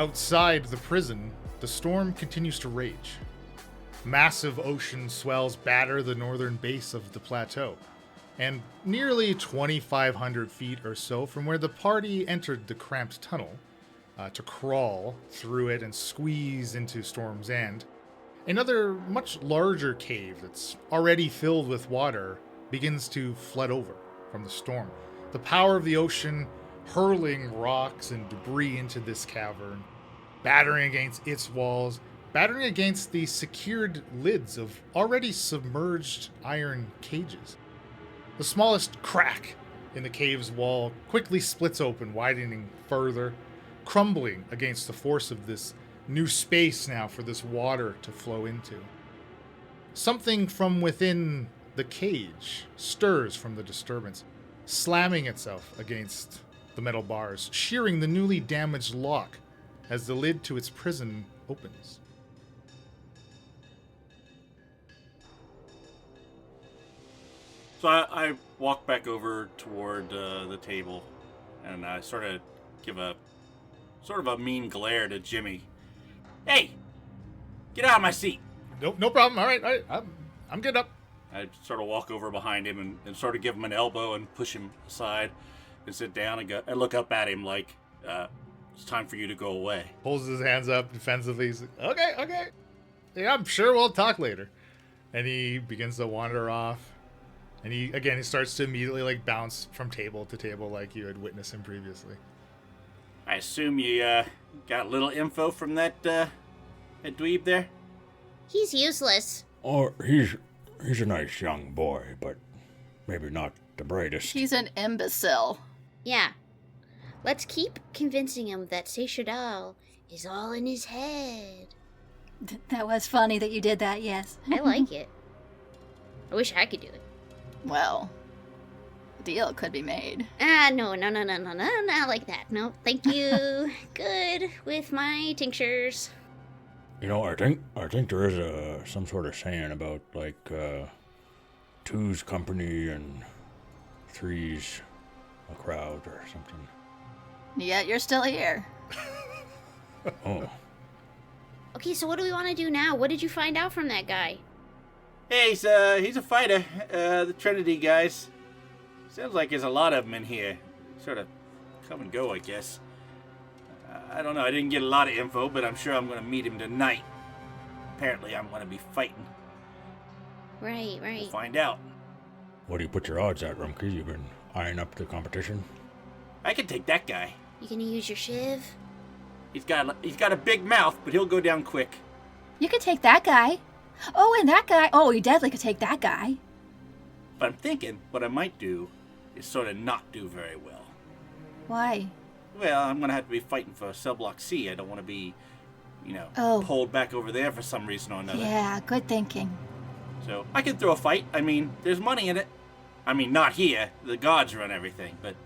Outside the prison, the storm continues to rage. Massive ocean swells batter the northern base of the plateau, and nearly 2,500 feet or so from where the party entered the cramped tunnel to crawl through it and squeeze into Storm's End, another much larger cave that's already filled with water begins to flood over from the storm. The power of the ocean hurling rocks and debris into this cavern, battering against its walls, battering against the secured lids of already submerged iron cages. The smallest crack in the cave's wall quickly splits open, widening further, crumbling against the force of this new space now for this water to flow into. Something from within the cage stirs from the disturbance, slamming itself against the metal bars, shearing the newly damaged lock as the lid to its prison opens. So I walk back over toward the table, and I sort of give a mean glare to Jimmy. Hey, get out of my seat. No problem. All right. I'm good up. I sort of walk over behind him and sort of give him an elbow and push him aside and sit down and go. I look up at him like, it's time for you to go away. Pulls his hands up defensively. He's like, okay. Yeah, I'm sure we'll talk later. And he begins to wander off. And he starts to immediately like bounce from table to table like you had witnessed him previously. I assume you got a little info from that dweeb there? He's useless. Or he's a nice young boy, but maybe not the brightest. He's an imbecile. Yeah. Let's keep convincing him that Seychadal is all in his head. That was funny that you did that, yes. I like it. I wish I could do it. Well, the deal could be made. No, not like that. No, thank you. Good with my tinctures. You know, I think there is some sort of saying about like two's company and three's a crowd or something. Yet you're still here. Oh. Okay, so what do we want to do now? What did you find out from that guy? Hey, he's a fighter. The Trinity guys. Sounds like there's a lot of them in here. Sort of come and go, I guess. I don't know. I didn't get a lot of info, but I'm sure I'm going to meet him tonight. Apparently, I'm going to be fighting. Right. We'll find out. What do you put your odds at, Rumkey? You've been eyeing up the competition? I can take that guy. You gonna use your shiv? He's got a big mouth, but he'll go down quick. You could take that guy. Oh, and that guy. Oh, you definitely could take that guy. But I'm thinking what I might do is sort of not do very well. Why? Well, I'm going to have to be fighting for Cell Block C. I don't want to be, pulled back over there for some reason or another. Yeah, good thinking. So I can throw a fight. I mean, there's money in it. I mean, not here. The gods run everything. But,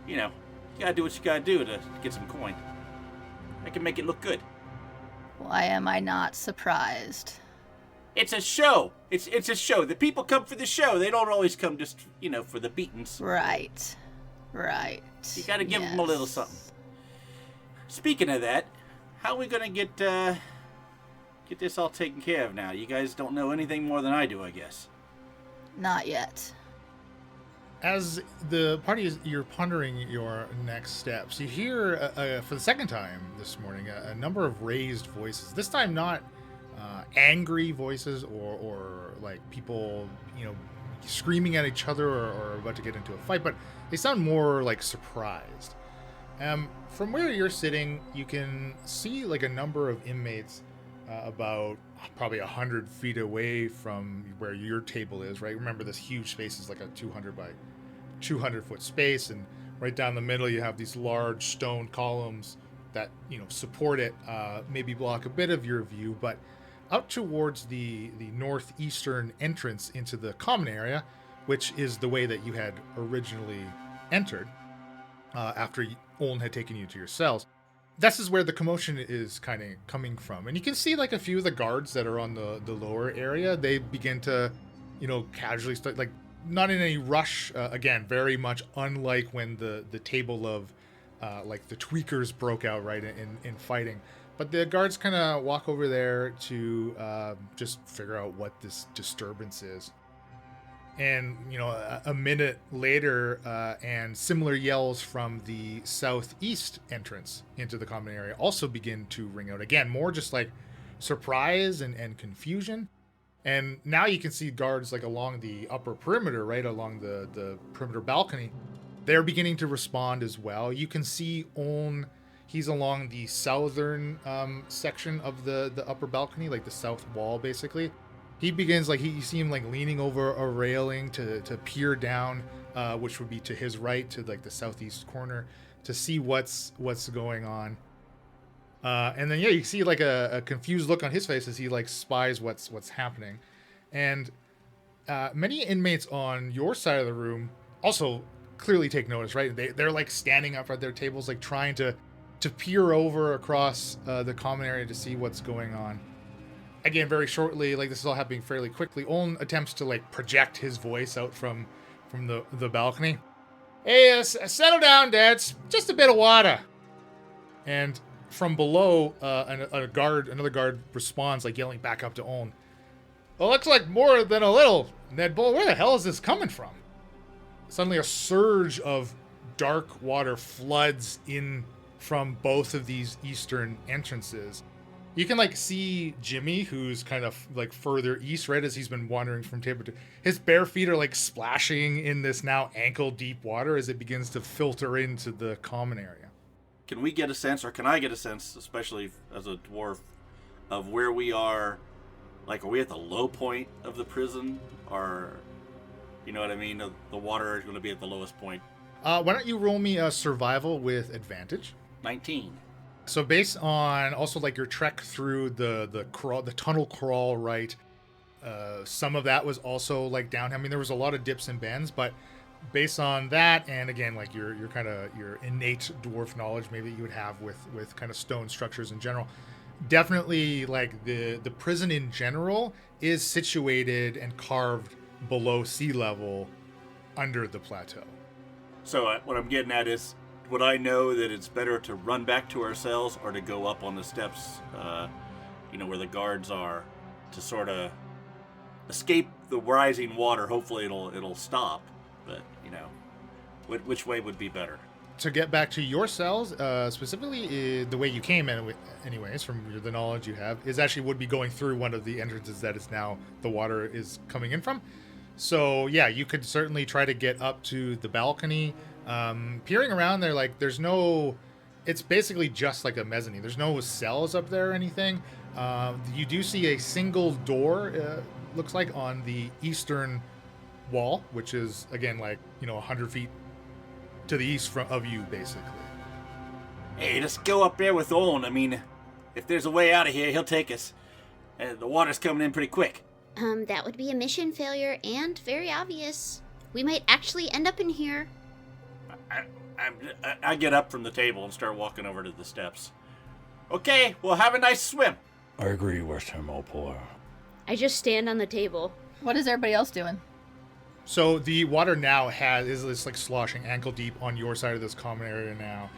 you got to do what you got to do to get some coin. I can make it look good. Why am I not surprised? It's a show. It's a show. The people come for the show. They don't always come just, for the beatings. Right. You got to give them a little something. Speaking of that, how are we going to get this all taken care of now? You guys don't know anything more than I do, I guess. Not yet. As the party you're pondering your next steps, you hear for the second time this morning a number of raised voices. This time not angry voices or like people screaming at each other or about to get into a fight, but they sound more like surprised. From where you're sitting, you can see like a number of inmates about probably 100 feet away from where your table is, right? Remember, this huge space is like a 200 by 200 foot space, and right down the middle you have these large stone columns that support it, maybe block a bit of your view, but out towards the northeastern entrance into the common area, which is the way that you had originally entered after Olin had taken you to your cells. This is where the commotion is kind of coming from. And you can see like a few of the guards that are on the lower area. They begin to, casually start, like, not in any rush. Again, very much unlike when the table of like the tweakers broke out right in fighting. But the guards kind of walk over there to just figure out what this disturbance is. And, a minute later, and similar yells from the southeast entrance into the common area also begin to ring out. Again, more just like surprise and confusion. And now you can see guards like along the upper perimeter, right along the perimeter balcony. They're beginning to respond as well. You can see he's along the southern section of the upper balcony, like the south wall, basically. He begins you see him like leaning over a railing to peer down, which would be to his right, to like the southeast corner, to see what's going on. And then you see like a confused look on his face as he like spies what's happening. And many inmates on your side of the room also clearly take notice, right? They're like standing up at their tables, like trying to peer over across the common area to see what's going on. Again, very shortly, like this is all happening fairly quickly. Oln attempts to like project his voice out from the balcony. Hey, settle down, dads. Just a bit of water. And from below, another guard responds, like yelling back up to Oln. Well, looks like more than a little, Ned Bull. Where the hell is this coming from? Suddenly, a surge of dark water floods in from both of these eastern entrances. You can like see Jimmy, who's kind of like further east, right, as he's been wandering from table to his bare feet are like splashing in this now ankle deep water as it begins to filter into the common area. Can we get a sense, or can I get a sense, especially as a dwarf, of where we are? Like, are we at the low point of the prison, or you know what I mean? The water is going to be at the lowest point. Why don't you roll me a survival with advantage? 19. So based on also like your trek through the tunnel crawl, right? Some of that was also like down. I mean, there was a lot of dips and bends, but based on that, and again, like your kind of your innate dwarf knowledge, maybe you would have with kind of stone structures in general, definitely like the prison in general is situated and carved below sea level, under the plateau. So what I'm getting at is, would I know that it's better to run back to our cells or to go up on the steps, where the guards are, to sort of escape the rising water? Hopefully it'll stop, but, which way would be better? To get back to your cells, specifically the way you came in, anyways, from the knowledge you have, is actually would be going through one of the entrances that is now the water is coming in from. So, yeah, you could certainly try to get up to the balcony. Peering around there, like, it's basically just like a mezzanine. There's no cells up there or anything. You do see a single door, looks like, on the eastern wall, which is, again, like, 100 feet to the east of you, basically. Hey, let's go up there with Oln. I mean, if there's a way out of here, he'll take us. The water's coming in pretty quick. That would be a mission failure and very obvious. We might actually end up in here. I get up from the table and start walking over to the steps. Okay, well, have a nice swim. I agree with him, Opal. I just stand on the table. What is everybody else doing? So the water now is like sloshing ankle deep on your side of this common area now.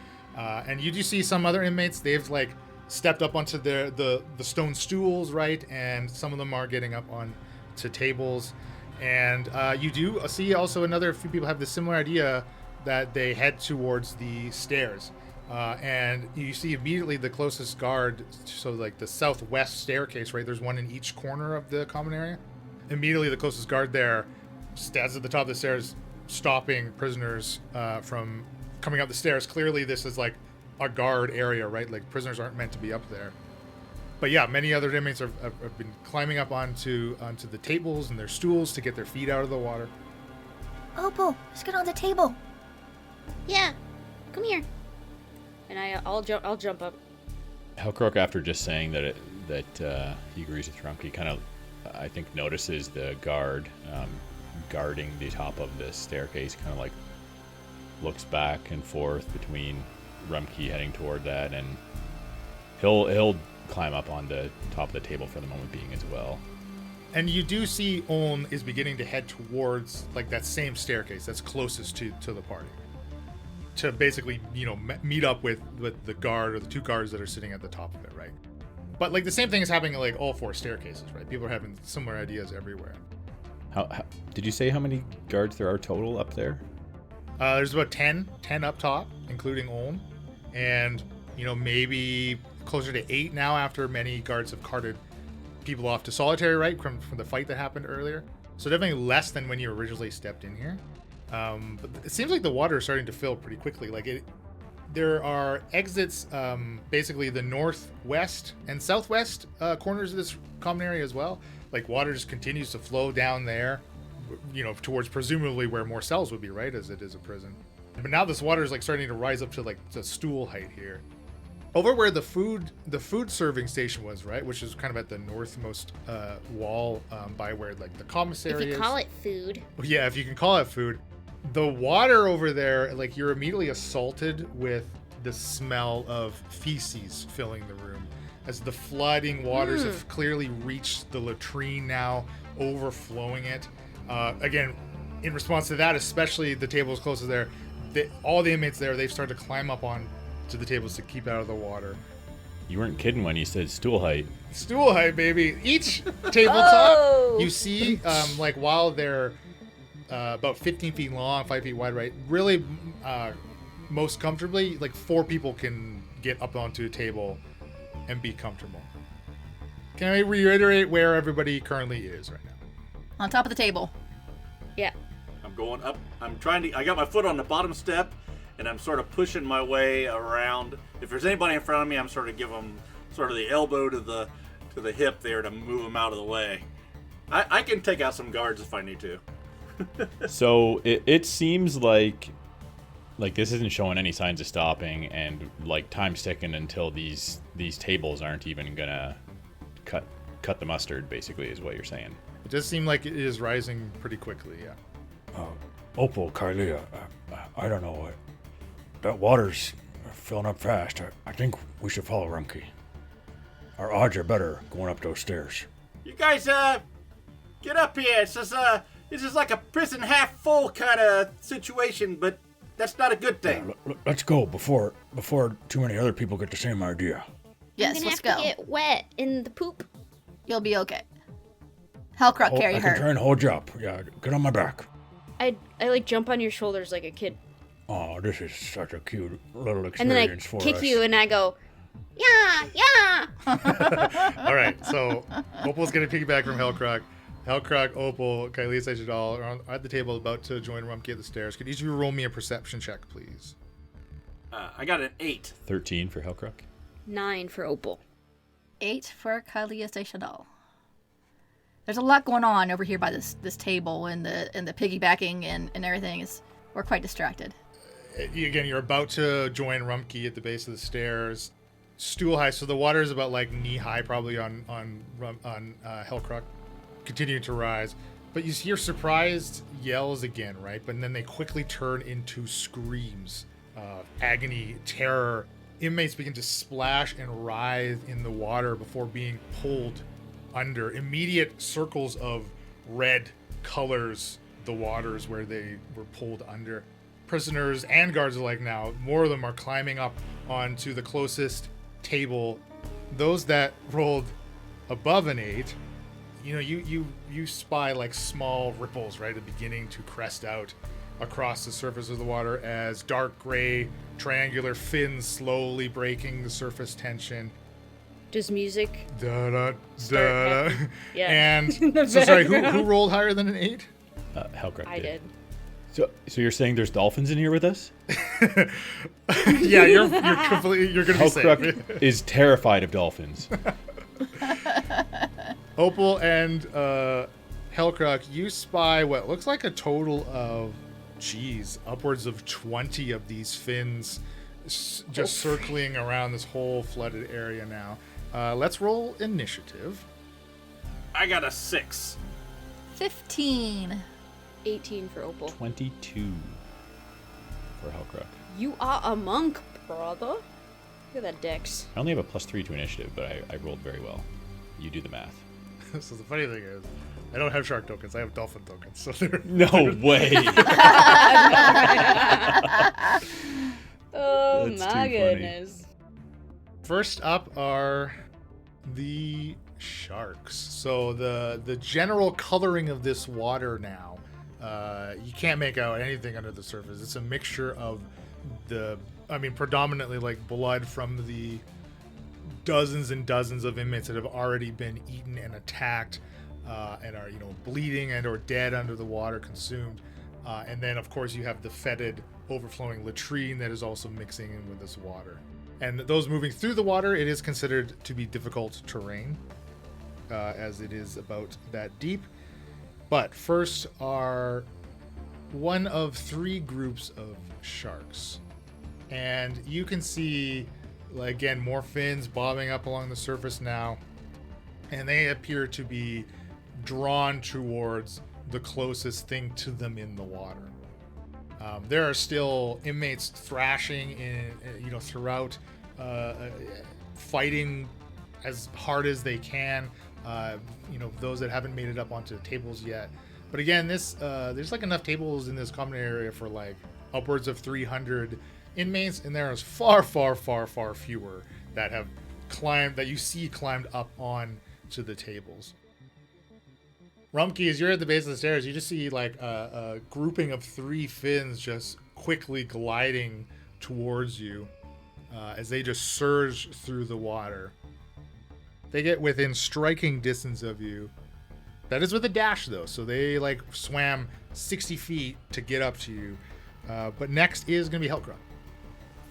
And you do see some other inmates, they've like stepped up onto the stone stools, right? And some of them are getting up on to tables. And you do see also a few people have the similar idea that they head towards the stairs. And you see immediately the closest guard, so like the southwest staircase, right? There's one in each corner of the common area. Immediately the closest guard there stands at the top of the stairs, stopping prisoners from coming up the stairs. Clearly this is like a guard area, right? Like prisoners aren't meant to be up there. But yeah, many other inmates have been climbing up onto the tables and their stools to get their feet out of the water. Opal, let's get on the table. Yeah, come here. And I'll jump up. Hellcroak, after just saying that he agrees with Rumpke, kind of, I think, notices the guard guarding the top of the staircase, kind of like looks back and forth between Rumpke heading toward that, and he'll climb up on the top of the table for the moment being as well. And you do see Oln is beginning to head towards like that same staircase that's closest to the party. to basically, meet up with the guard or the 2 guards that are sitting at the top of it, right? But like the same thing is happening at like all 4 staircases, right? People are having similar ideas everywhere. How did you say how many guards there are total up there? There's about 10 up top, including Olm, and maybe closer to 8 now after many guards have carted people off to solitary, right, from the fight that happened earlier. So definitely less than when you originally stepped in here. But it seems like the water is starting to fill pretty quickly. There are exits, basically the northwest and southwest corners of this common area as well. Like water just continues to flow down there, towards presumably where more cells would be, right, as it is a prison. But now this water is like starting to rise up to like the stool height here. Over where the food serving station was, right, which is kind of at the northmost wall by where like the commissary If you is. call it food. Yeah, if you can call it food. The water over there, like you're immediately assaulted with the smell of feces filling the room as the flooding waters have clearly reached the latrine now, overflowing it. Again, in response to that, especially the tables closest there, all the inmates there, they've started to climb up on to the tables to keep out of the water. You weren't kidding when you said stool height. Stool height, baby. Each tabletop, Oh! you see, like while they're about 15 feet long, 5 feet wide, right? Really, most comfortably, like 4 people can get up onto a table and be comfortable. Can I reiterate where everybody currently is right now? On top of the table. Yeah. I'm going up. I got my foot on the bottom step, and I'm sort of pushing my way around. If there's anybody in front of me, I'm sort of give them sort of the elbow to the hip there to move them out of the way. I can take out some guards if I need to. So it seems like this isn't showing any signs of stopping, and like time's ticking until these tables aren't even gonna cut the mustard. Basically, is what you're saying. It does seem like it is rising pretty quickly, yeah. Opal, Kylie, I don't know what. That water's filling up fast. I think we should follow Rumkey. Our odds are better going up those stairs. You guys, get up here. This is like a prison half full kind of situation, but that's not a good thing. Let's go before too many other people get the same idea. Yes, I'm gonna let's have go. to get wet in the poop. You'll be okay. Hellcrock carry I her. can try and hold you up. Yeah, get on my back. I like jump on your shoulders like a kid. Oh, this is such a cute little And then I experience for kick us. you and I go, Yeah. All right, so Opal's going to piggyback from Hellcrock. Hellcrock, Opal, Kylie, Sejadal are at the table about to join Rumkey at the stairs. Could each of you roll me a perception check, please? I got an 8. 13 for Hellcrock. 9 for Opal. 8 for Kalia Seychadal. There's a lot going on over here by this table and the piggybacking and everything. We're quite distracted. Again, you're about to join Rumkey at the base of the stairs. Stool high, so the water is about like knee high, probably on Hellcrock, continuing to rise. But you hear surprised yells again, right? But then they quickly turn into screams, agony, terror. Inmates begin to splash and writhe in the water before being pulled under. Immediate circles of red colors the waters where they were pulled under. Prisoners and guards alike now, more of them are climbing up onto the closest table. Those that rolled above an 8, you spy like small ripples, right, beginning to crest out across the surface of the water as dark gray triangular fins slowly breaking the surface tension. Does music? Da da Start da. happening. Yeah. And The so sorry, background. who rolled higher than an 8? Hellcrock I did. So you're saying there's dolphins in here with us? Yeah, you're completely you're gonna be safe. Hellcrock is terrified of dolphins. Opal and Hellcrock, you spy what looks like a total of, upwards of 20 of these fins just circling around this whole flooded area now. Let's roll initiative. I got a 6. 15. 18 for Opal. 22 for Hellcrock. You are a monk, brother. Look at that dex. I only have a +3 to initiative, but I rolled very well. You do the math. So the funny thing is, I don't have shark tokens. I have dolphin tokens. So they're No way. My funny. goodness. First up are the sharks. So the general coloring of this water now, you can't make out anything under the surface. It's a mixture of predominantly like blood from the dozens and dozens of inmates that have already been eaten and attacked, and are bleeding and or dead under the water, consumed. And then of course you have the fetid, overflowing latrine that is also mixing in with this water. And those moving through the water, it is considered to be difficult terrain, as it is about that deep. But first are one of 3 groups of sharks. And you can see, again, more fins bobbing up along the surface now. And they appear to be drawn towards the closest thing to them in the water. There are still inmates thrashing throughout, fighting as hard as they can. Those that haven't made it up onto the tables yet. But again, there's like enough tables in this common area for like upwards of 300 inmates, and there is far, far, far, far fewer that have climbed up on to the tables. Rumkey, as you're at the base of the stairs, you just see like a grouping of 3 fins just quickly gliding towards you, as they just surge through the water. They get within striking distance of you. That is with a dash, though, so they like swam 60 feet to get up to you. But next is going to be Helkra.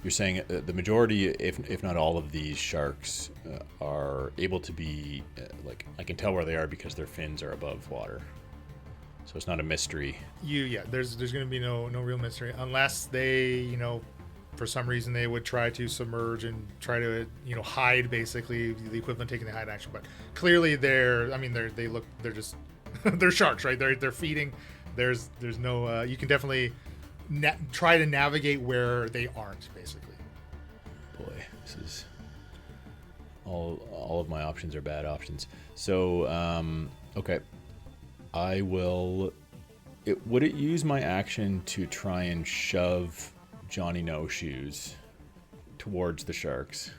You're saying the majority, if not all of these sharks, are able to be, I can tell where they are because their fins are above water. So it's not a mystery. There's going to be no real mystery unless they, for some reason they would try to submerge and try to, hide, basically the equivalent of taking the hide action. But clearly they're just, they're sharks, right? They're feeding. There's no, you can definitely try to navigate where they aren't, basically. Boy, this is all of my options are bad options. So, okay, I will. Would it use my action to try and shove Johnny No Shoes towards the sharks?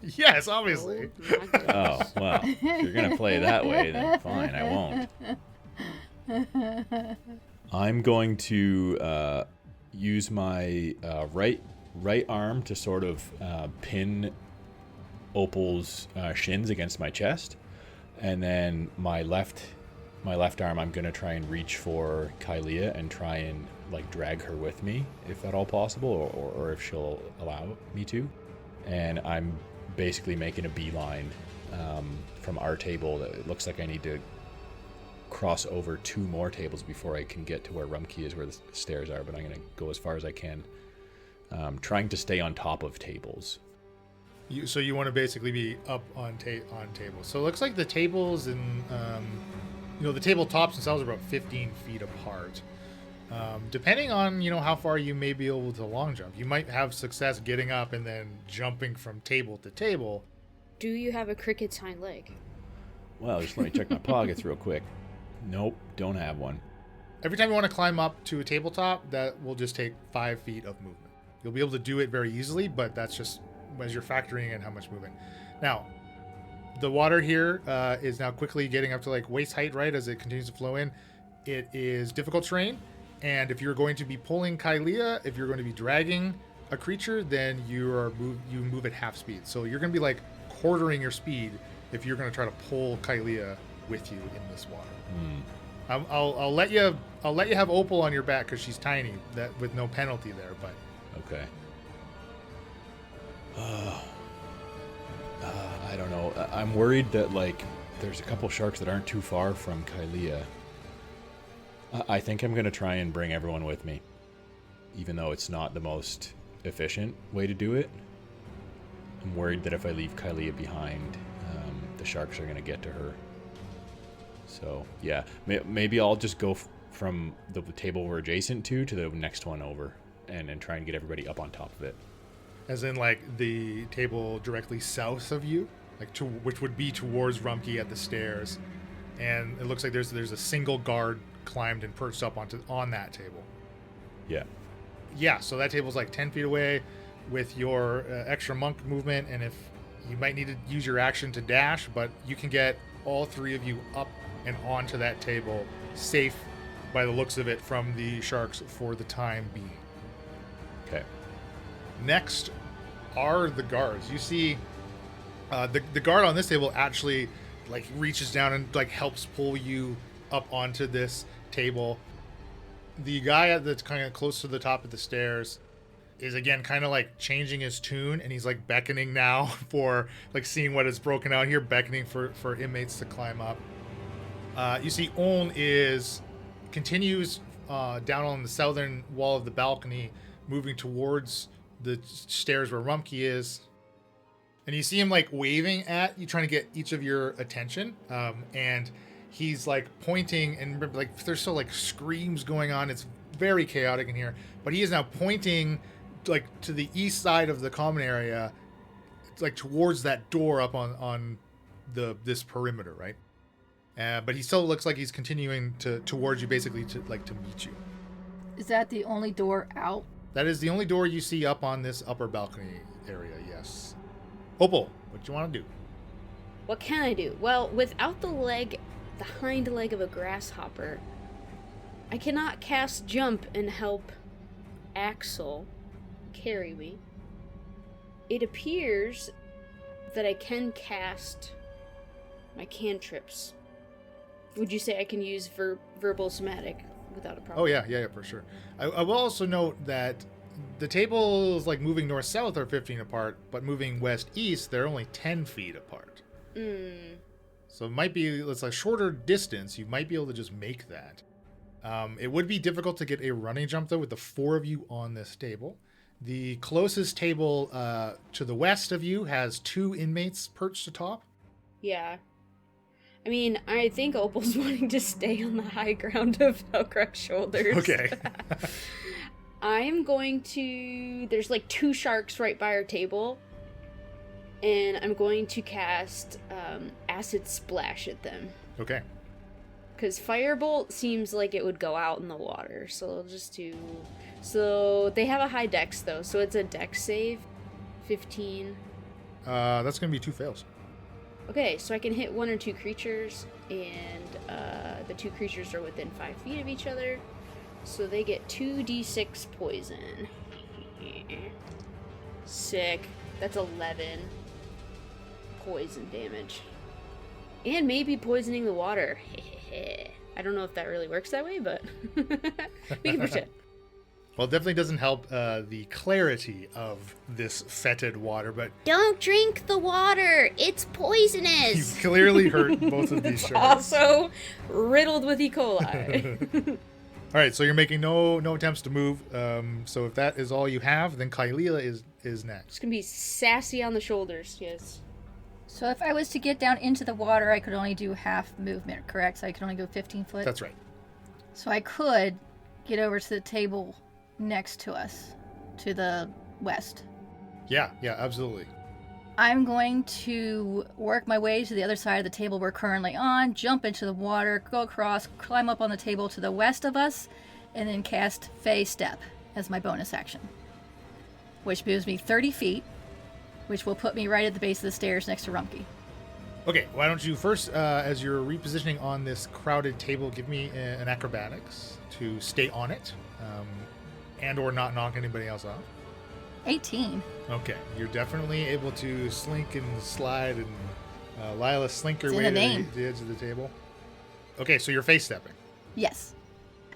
Yes, obviously. Oh, well, if you're gonna play that way, then fine, I won't. I'm going to use my right arm to sort of pin Opal's shins against my chest, and then my left arm I'm going to try and reach for Kylea and try and drag her with me, if at all possible, or if she'll allow me to. And I'm basically making a beeline from our table. That it looks like I need to cross over 2 more tables before I can get to where Rumkey is, where the stairs are, but I'm going to go as far as I can, trying to stay on top of tables. So you want to basically be up on tables. So it looks like the tables and the tabletops themselves are about 15 feet apart. Depending on how far you may be able to long jump, you might have success getting up and then jumping from table to table. Do you have a cricket's hind leg? Well, just let me check my pockets real quick. Nope, don't have one. Every time you want to climb up to a tabletop, that will just take 5 feet of movement. You'll be able to do it very easily, but that's just as you're factoring in how much movement. Now, the water here is now quickly getting up to waist height, right, as it continues to flow in. It is difficult terrain, and if you're going to be pulling Kylea, if you're going to be dragging a creature, then you move at half speed. So you're going to be quartering your speed if you're going to try to pull Kylea with you in this water. I'll let you have Opal on your back because she's tiny, that with no penalty there. But okay. I don't know. I'm worried that there's a couple sharks that aren't too far from Kylea. I think I'm gonna try and bring everyone with me, even though it's not the most efficient way to do it. I'm worried that if I leave Kylea behind, the sharks are gonna get to her. So yeah, maybe I'll just go from the table we're adjacent to the next one over, and try and get everybody up on top of it. As in the table directly south of you, which would be towards Rumkey at the stairs, and it looks like there's a single guard climbed and perched up on that table. Yeah. Yeah, so that table's 10 feet away. with your extra monk movement, and if you might need to use your action to dash, but you can get all three of you up and onto that table safe by the looks of it from the sharks for the time being. Okay. Next are the guards. You see the guard on this table actually like reaches down and like helps pull you up onto this table. The guy that's kind of close to the top of the stairs is again kind of like changing his tune, and he's like beckoning now for like seeing what is broken out here, beckoning for inmates to climb up. You see Oln continues down on the southern wall of the balcony, moving towards the stairs where Rumkey is. And you see him like waving at you, trying to get each of your attention. And he's like pointing, and remember, like there's still like screams going on. It's very chaotic in here. But he is now pointing like to the east side of the common area, like towards that door up on this perimeter, right? But he still looks like he's continuing towards you, basically to meet you. Is that the only door out? That is the only door you see up on this upper balcony area, yes. Opal, what do you want to do? What can I do? Well, without the hind leg of a grasshopper, I cannot cast jump and help Axel carry me. It appears that I can cast my cantrips. Would you say I can use verbal somatic without a problem? Oh yeah, for sure. I will also note that the tables like moving north-south are 15 apart, but moving west-east, they're only 10 feet apart. So it might be, it's a shorter distance. You might be able to just make that. It would be difficult to get a running jump, though, with the four of you on this table. The closest table to the west of you has 2 inmates perched atop. Yeah. I mean, I think Opal's wanting to stay on the high ground of Velcro's shoulders. Okay. I'm going to... There's like 2 sharks right by our table. And I'm going to cast Acid Splash at them. Okay. Because Firebolt seems like it would go out in the water. So I'll just do... So they have a high dex, though. So it's a dex save. 15. That's going to be 2 fails. Okay, so I can hit 1 or 2 creatures. And the 2 creatures are within 5 feet of each other. So they get 2d6 poison. Sick. That's 11 poison damage. And maybe poisoning the water. I don't know if that really works that way, but we can pretend. Well, it definitely doesn't help the clarity of this fetid water, but... Don't drink the water. It's poisonous. You've clearly hurt both of these sharks. Also riddled with E. coli. All right, so you're making no attempts to move. So if that is all you have, then Kailila is next. It's gonna be sassy on the shoulders, yes. So if I was to get down into the water, I could only do half movement, correct? So I could only go 15 foot? That's right. So I could get over to the table next to us, to the west. Yeah, absolutely. I'm going to work my way to the other side of the table we're currently on, jump into the water, go across, climb up on the table to the west of us, and then cast Fey Step as my bonus action, which moves me 30 feet, which will put me right at the base of the stairs next to Rumpke. Okay, why don't you first, as you're repositioning on this crowded table, give me an acrobatics to stay on it, and or not knock anybody else off. 18. Okay, you're definitely able to slink and slide, and Lila slink your It's way in to the name. the edge of the table. Okay, so you're face stepping. Yes.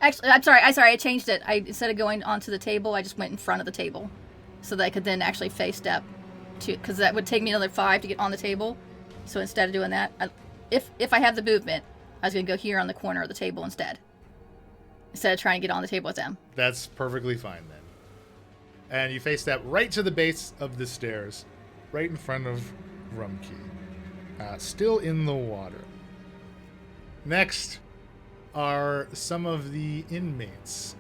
Actually, I'm sorry. I changed it. Instead of going onto the table, I just went in front of the table, so that I could then actually face step to, because that would take me another 5 to get on the table. So instead of doing that, if I have the movement, I was going to go here on the corner of the table instead of trying to get on the table with them. That's perfectly fine then. And you face step right to the base of the stairs, right in front of Rumkey, still in the water. Next are some of the inmates.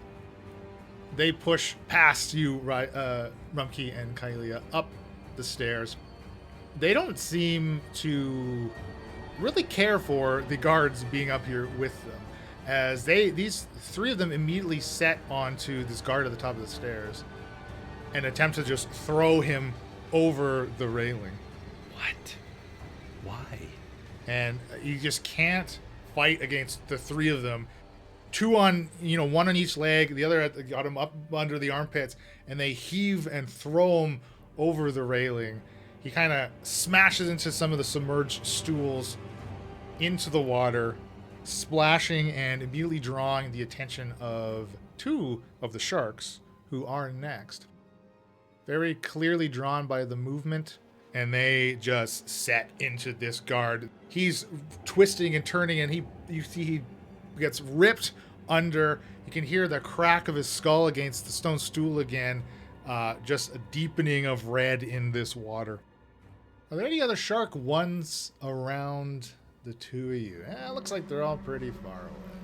They push past you, Rumkey and Kaelia, up the stairs. They don't seem to really care for the guards being up here with them, as these 3 of them immediately set onto this guard at the top of the stairs. and attempt to just throw him over the railing. What? Why? And you just can't fight against the three of them. Two on, one on each leg, the other got him up under the armpits, and they heave and throw him over the railing. He kind of smashes into some of the submerged stools into the water, splashing and immediately drawing the attention of two of the sharks who are next. Very clearly drawn by the movement, and they just set into this guard. He's twisting and turning, and you see he gets ripped under. You can hear the crack of his skull against the stone stool again, just a deepening of red in this water. Are there any other shark ones around the two of you? It looks like they're all pretty far away.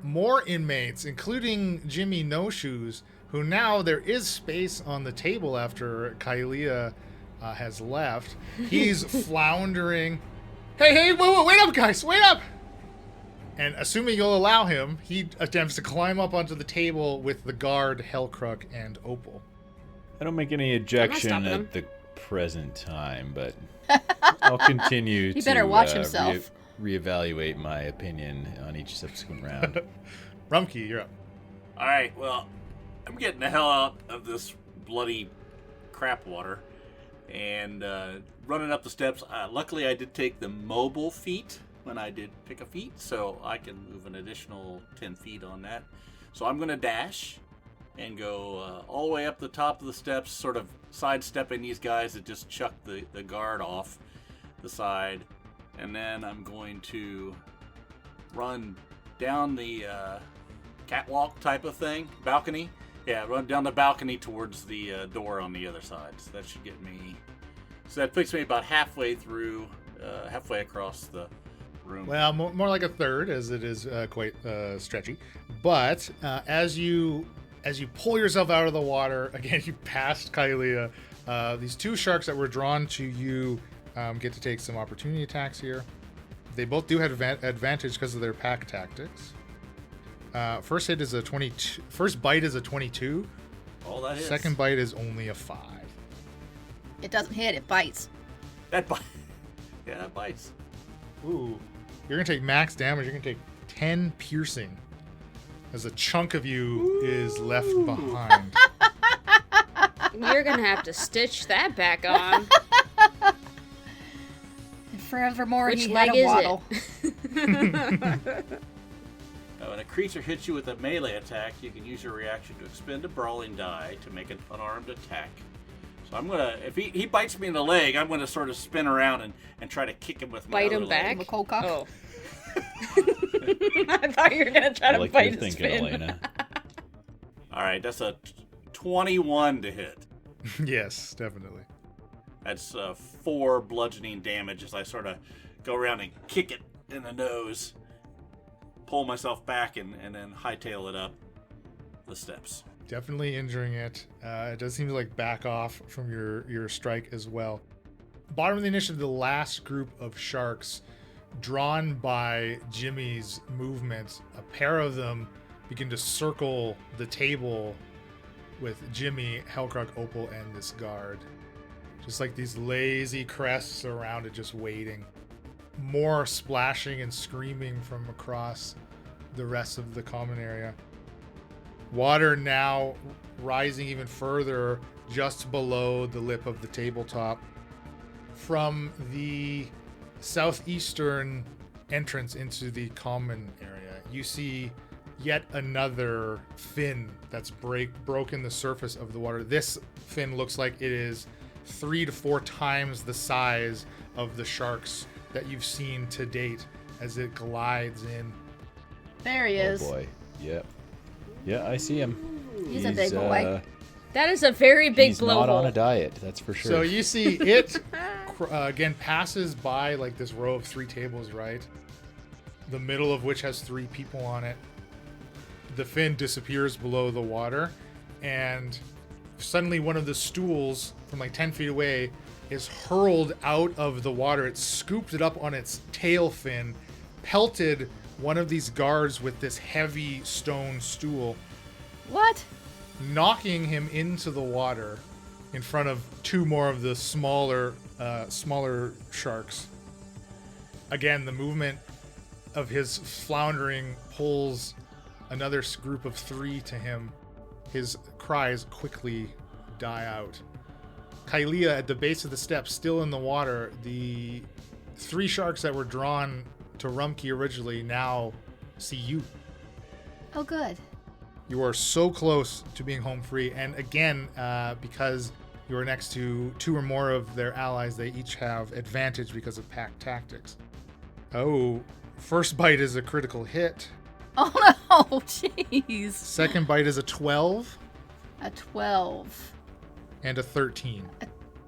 More inmates, including Jimmy No Shoes, who now there is space on the table after Kaelia has left. He's floundering. Hey, wait up, guys, wait up! And assuming you'll allow him, he attempts to climb up onto the table with the guard, Hellcruck, and Opal. I don't make any objection stopping at him. the present time, but I'll continue He to better watch himself. reevaluate my opinion on each subsequent round. Rumkey, you're up. All right, well, I'm getting the hell out of this bloody crap water and running up the steps. Luckily, I did take the mobile feat when I did pick a feat, so I can move an additional 10 feet on that. So I'm going to dash and go all the way up the top of the steps, sort of sidestepping these guys that just chucked the guard off the side. And then I'm going to run down the catwalk type of thing, balcony. Yeah, run down the balcony towards the door on the other side. So that should get me... So that puts me about halfway through, halfway across the room. Well, more like a third, as it is quite stretchy. But as you pull yourself out of the water, again, you passed Kaelia. These two sharks that were drawn to you get to take some opportunity attacks here. They both do have advantage because of their pack tactics. First hit is a 22. First bite is a 22. All that hits. Second bite is only a 5. It doesn't hit, it bites. That bite. Yeah, that bites. Ooh. You're going to take max damage. You're going to take 10 piercing as a chunk of you is left behind. You're gonna have to stitch that back on. And forevermore, Which he had leg a is waddle. When a creature hits you with a melee attack, you can use your reaction to expend a brawling die to make an unarmed attack. So I'm gonna, if he bites me in the leg, I'm gonna sort of spin around and try to kick him with my Bite other him leg. back? The cold cock. Oh. I thought you were gonna try I to like bite you're his thinking, fin. Elena. All right, that's a 21 to hit. Yes, definitely. That's 4 bludgeoning damage as I sort of go around and kick it in the nose, pull myself back, and then hightail it up the steps. Definitely injuring it. It does seem to like back off from your strike as well. Bottom of the initiative, the last group of sharks, drawn by Jimmy's movements, a pair of them begin to circle the table with Jimmy, Hellcruck, Opal, and this guard. Just like these lazy crests around it, just waiting. More splashing and screaming from across the rest of the common area. Water now rising even further just below the lip of the tabletop. From the southeastern entrance into the common area, you see yet another fin that's broken the surface of the water. This fin looks like it is 3 to 4 times the size of the sharks that you've seen to date as it glides in. There he is. Oh boy. Yep. Yeah, I see him. He's a big boy. That is a very big He's not on a blowhole. diet, that's for sure. So you see it again passes by like this row of 3 tables, right? The middle of which has 3 people on it. The fin disappears below the water, and suddenly one of the stools from like 10 feet away is hurled out of the water. It scooped it up on its tail fin, pelted one of these guards with this heavy stone stool. What? knocking him into the water in front of two more of the smaller sharks. Again, the movement of his floundering pulls another group of 3 to him. His cries quickly die out. Kylea, at the base of the steps, still in the water, the 3 sharks that were drawn to Rumkey originally now see you. Oh, good. You are so close to being home free. And again, because you are next to 2 or more of their allies, they each have advantage because of pack tactics. Oh, first bite is a critical hit. Oh no, jeez. Second bite is a 12. A 12. And a 13.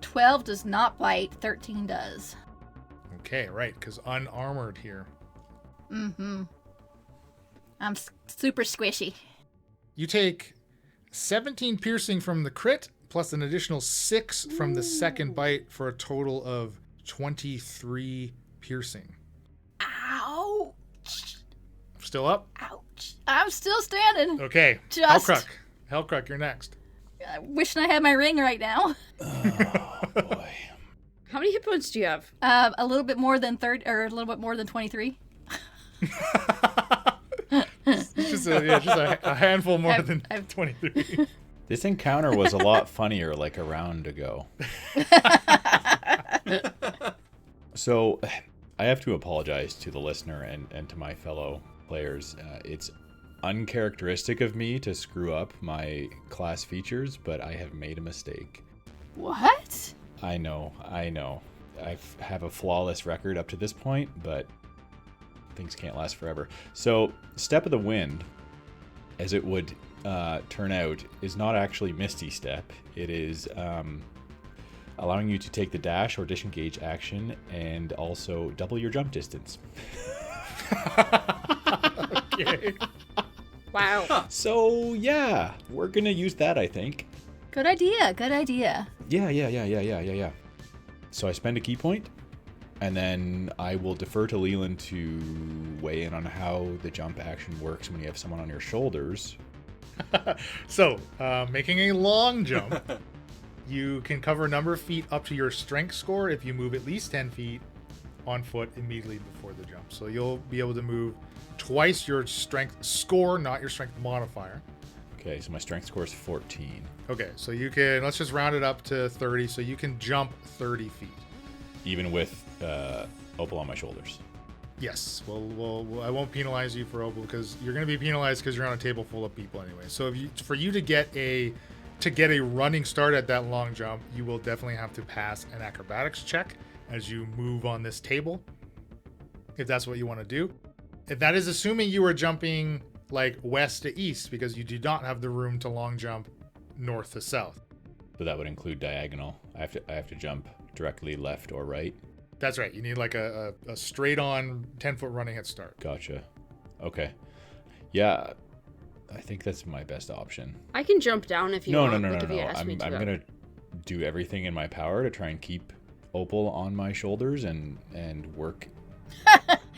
12 does not bite, 13 does. Okay, right, because unarmored here. Mm-hmm. I'm super squishy. You take 17 piercing from the crit, plus an additional 6 from the second bite for a total of 23 piercing. Ouch. Still up? Ouch. I'm still standing. Okay. Just. Hellcruck, you're next. Wishing I had my ring right now. Oh, boy. How many hit points do you have? A little bit more than 30, or a little bit more than 23. It's just a handful more than 23. This encounter was a lot funnier like a round ago. So, I have to apologize to the listener and to my fellow players. It's uncharacteristic of me to screw up my class features, but I have made a mistake. What? I know. I have a flawless record up to this point, but things can't last forever. So, Step of the Wind, as it would turn out, is not actually Misty Step. It is allowing you to take the dash or disengage action and also double your jump distance. Okay. Wow. So, yeah, we're going to use that, I think. Good idea. Good idea. Yeah. So I spend a key point, and then I will defer to Leland to weigh in on how the jump action works when you have someone on your shoulders. So, making a long jump, you can cover a number of feet up to your strength score if you move at least 10 feet on foot immediately before the jump. So you'll be able to move twice your strength score, not your strength modifier. Okay, so my strength score is 14. Okay, so you can, let's just round it up to 30, so you can jump 30 feet. Even with Opal on my shoulders. Yes, well, I won't penalize you for Opal because you're going to be penalized because you're on a table full of people anyway. So for you to get a running start at that long jump, you will definitely have to pass an acrobatics check as you move on this table, if that's what you want to do. If that is assuming you are jumping like west to east, because you do not have the room to long jump north to south. So that would include diagonal. I have to jump directly left or right. That's right. You need like a straight on 10-foot running head start. Gotcha. Okay. Yeah, I think that's my best option. I can jump down if you want. No. If you ask me I'm to. gonna do everything in my power to try and keep Opal on my shoulders and work.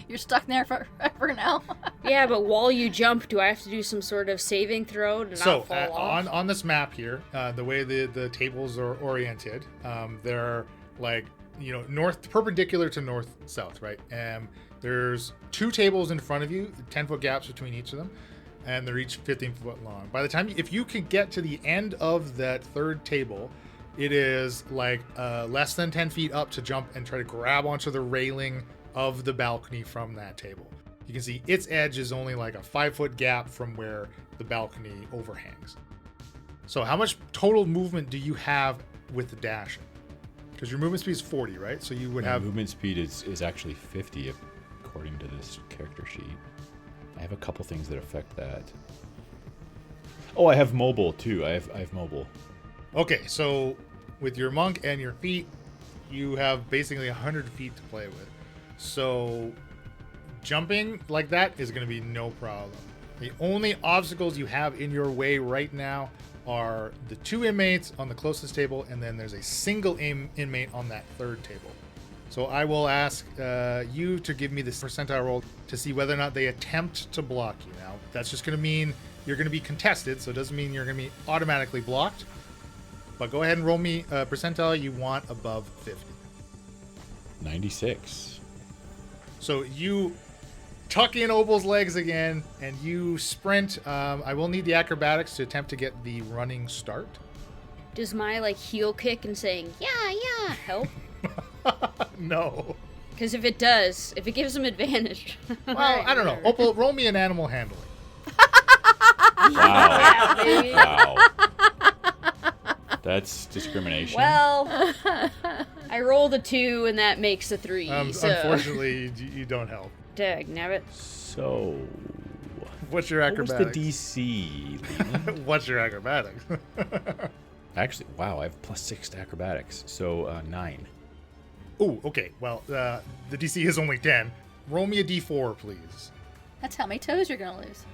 You're stuck there forever now. Yeah, but while you jump, do I have to do some sort of saving throw to not fall off? On this map here, the way the tables are oriented, they're like, north perpendicular to north south, right? There's 2 tables in front of you, 10-foot gaps between each of them, and they're each 15 foot long. By the time, if you can get to the end of that third table, it is like less than 10 feet up to jump and try to grab onto the railing of the balcony from that table. You can see its edge is only like a 5-foot gap from where the balcony overhangs. So how much total movement do you have with the dash? Because your movement speed is 40, right? So you would My have... movement speed is actually 50 according to this character sheet. I have a couple things that affect that. Oh, I have mobile too. I have mobile. Okay, so with your monk and your feet, you have basically 100 feet to play with. So jumping like that is going to be no problem. The only obstacles you have in your way right now are the 2 inmates on the closest table, and then there's a single inmate on that third table. So I will ask you to give me this percentile roll to see whether or not they attempt to block you. Now, that's just going to mean You're going to be contested, so it doesn't mean you're going to be automatically blocked. But go ahead and roll me a percentile you want above 50. 96. So you tuck in Opal's legs again, and you sprint. I will need the acrobatics to attempt to get the running start. Does my like heel kick and saying yeah help? No. Because if it does, if it gives him advantage. Well, I don't know. Opal, roll me an animal handling. Wow. Yeah, baby. Wow. That's discrimination. Well, I rolled a 2 and that makes a 3. So. Unfortunately, you don't help. Dag nabbit. So, What's your what was the acrobatics? DC? Leland? What's your acrobatics? Actually, wow, I have +6 to acrobatics, so 9. Oh, okay. Well, the DC is only 10. Roll me a D4, please. That's how many toes you're gonna lose.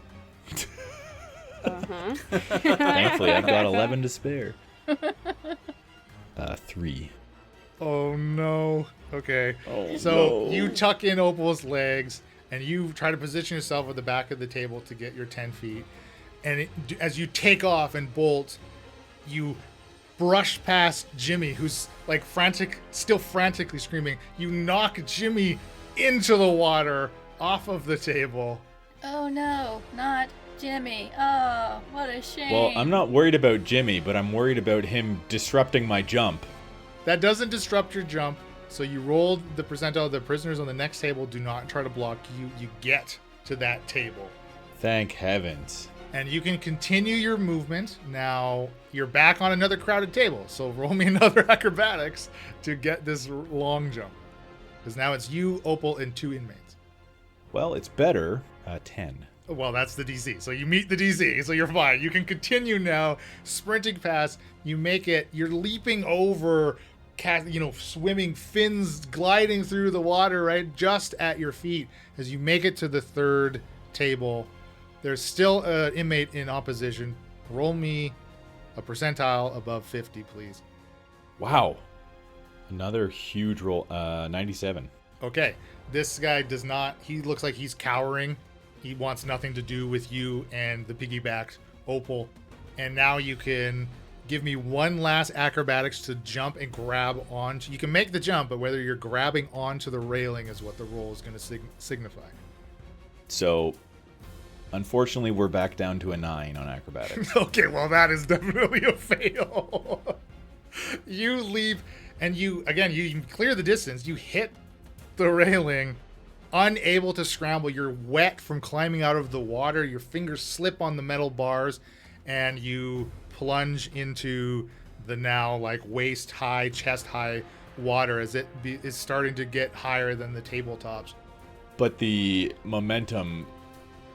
Thankfully, I've got 11 to spare. 3. Oh no. Okay. Oh, So no. you tuck in Opal's legs and you try to position yourself at the back of the table to get your 10 feet. And as you take off and bolt, you brush past Jimmy, who's like still frantically screaming. You knock Jimmy into the water off of the table. Oh no, not Jimmy. Oh, what a shame. Well, I'm not worried about Jimmy, but I'm worried about him disrupting my jump. That doesn't disrupt your jump. So you rolled the percentile. The prisoners on the next table do not try to block you. You get to that table. Thank heavens. And you can continue your movement. Now you're back on another crowded table. So roll me another acrobatics to get this long jump. Because now it's you, Opal, and 2 inmates. Well, it's better. 10. Well, that's the DC. So you meet the DC, so you're fine. You can continue now, sprinting past. You make it. You're leaping over, swimming, fins gliding through the water, right, just at your feet as you make it to the third table. There's still an inmate in opposition. Roll me a percentile above 50, please. Wow. Another huge roll. 97. Okay. This guy does not. He looks like he's cowering. He wants nothing to do with you and the piggybacked Opal. And now you can give me one last acrobatics to jump and grab onto. You can make the jump, but whether you're grabbing onto the railing is what the roll is going to signify. So, unfortunately, we're back down to a 9 on acrobatics. Okay, well, that is definitely a fail. You leap, and you clear the distance. You hit the railing, unable to scramble. You're wet from climbing out of the water. Your fingers slip on the metal bars, and you plunge into the now like waist high, chest high water as it is starting to get higher than the tabletops. But the momentum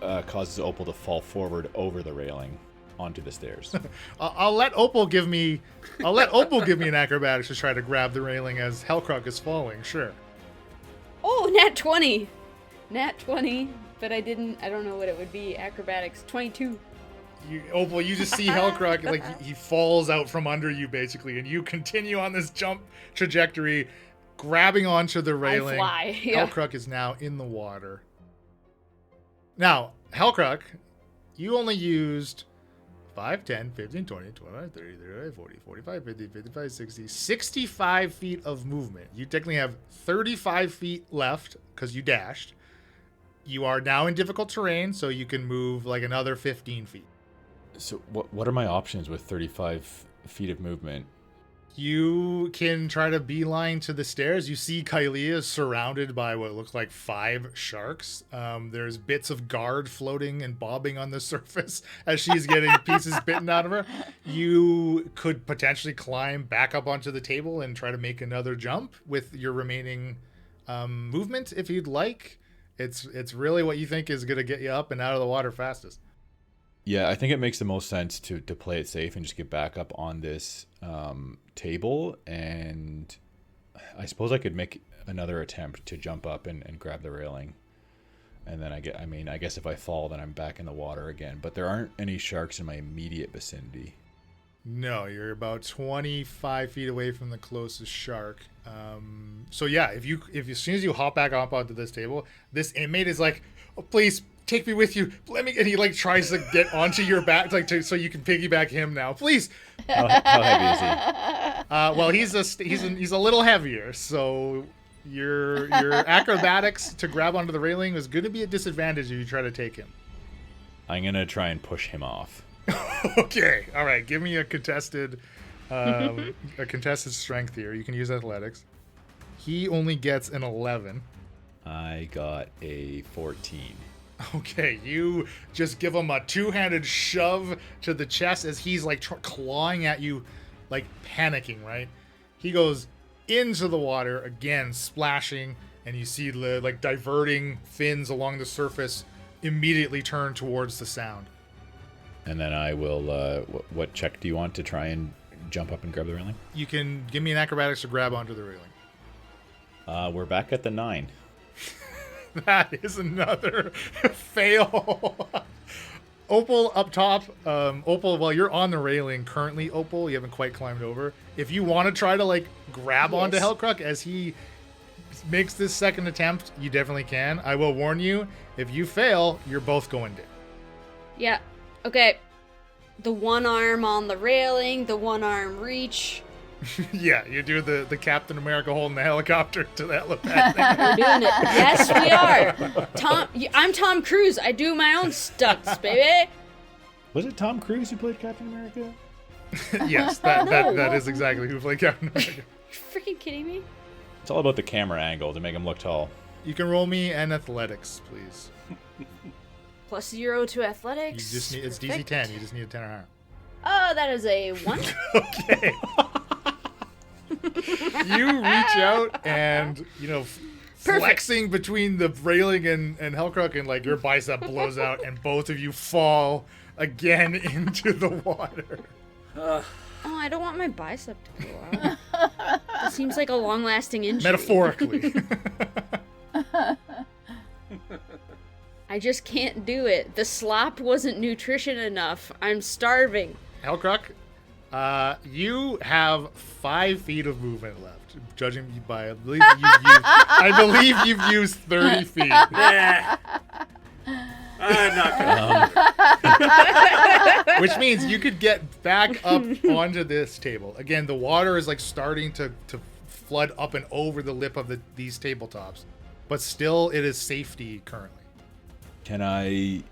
causes Opal to fall forward over the railing onto the stairs. I'll let Opal give me an acrobatics to try to grab the railing as Hellcrock is falling. Sure. Oh, nat 20. Nat 20, but I don't know what it would be. Acrobatics 22. Opal, you just see Hellcrock, like he falls out from under you basically, and you continue on this jump trajectory, grabbing onto the railing. I fly. Yeah. Hellcrock is now in the water. Now, Hellcrock, you only used 5, 10, 15, 20, 25, 30, 35, 40, 45, 50, 55, 60, 65 feet of movement. You technically have 35 feet left because you dashed. You are now in difficult terrain, so you can move like another 15 feet. So what are my options with 35 feet of movement? You can try to beeline to the stairs. You see Kylia surrounded by what looks like 5 sharks. There's bits of guard floating and bobbing on the surface as she's getting pieces bitten out of her. You could potentially climb back up onto the table and try to make another jump with your remaining movement if you'd like. It's really what you think is going to get you up and out of the water fastest. Yeah, I think it makes the most sense to play it safe and just get back up on this table. And I suppose I could make another attempt to jump up and grab the railing. And then I guess if I fall, then I'm back in the water again. But there aren't any sharks in my immediate vicinity. No, you're about 25 feet away from the closest shark. So yeah, if as soon as you hop back up onto this table, this inmate is like, oh, please take me with you. Let me. And he like tries to get onto your back, like so you can piggyback him now, please. How heavy is he? Well, he's a little heavier, so your acrobatics to grab onto the railing is going to be a disadvantage if you try to take him. I'm gonna try and push him off. Okay, all right. Give me a contested strength here. You can use athletics. He only gets an 11. I got a 14. Okay, you just give him a two-handed shove to the chest as he's like clawing at you, like panicking, right? He goes into the water again, splashing, and you see the like diverting fins along the surface immediately turn towards the sound. And then I will. What check do you want to try and jump up and grab the railing? You can give me an acrobatics to grab onto the railing. We're back at the 9. That is another fail. Opal up top. Opal, while you're on the railing currently, Opal, you haven't quite climbed over. If you want to try to like grab onto Hellcruck as he makes this second attempt, you definitely can. I will warn you, if you fail, you're both going down. Yeah. Okay. The one arm on the railing, the one arm reach. Yeah, you do the Captain America holding the helicopter to the helipad thing. We're doing it. Yes, we are. I'm Tom Cruise. I do my own stunts, baby. Was it Tom Cruise who played Captain America? Yes, that is exactly who played Captain America. You freaking kidding me? It's all about the camera angle to make him look tall. You can roll me an athletics, please. +0 to You athletics. just need it's DC 10. You just need a 10 or higher. Oh, that is a 1. Okay. You reach out and, flexing between the railing and Hellcruck, and like your bicep blows out and both of you fall again into the water. Oh, I don't want my bicep to blow out. That seems like a long-lasting injury. Metaphorically. I just can't do it. The slop wasn't nutrition enough. I'm starving. Hellcruck, you have 5 feet of movement left. Judging you by, I believe you've used 30 feet. Yeah. I'm not gonna. Which means you could get back up onto this table. Again, the water is like starting to flood up and over the lip of these tabletops, but still it is safety currently. Can I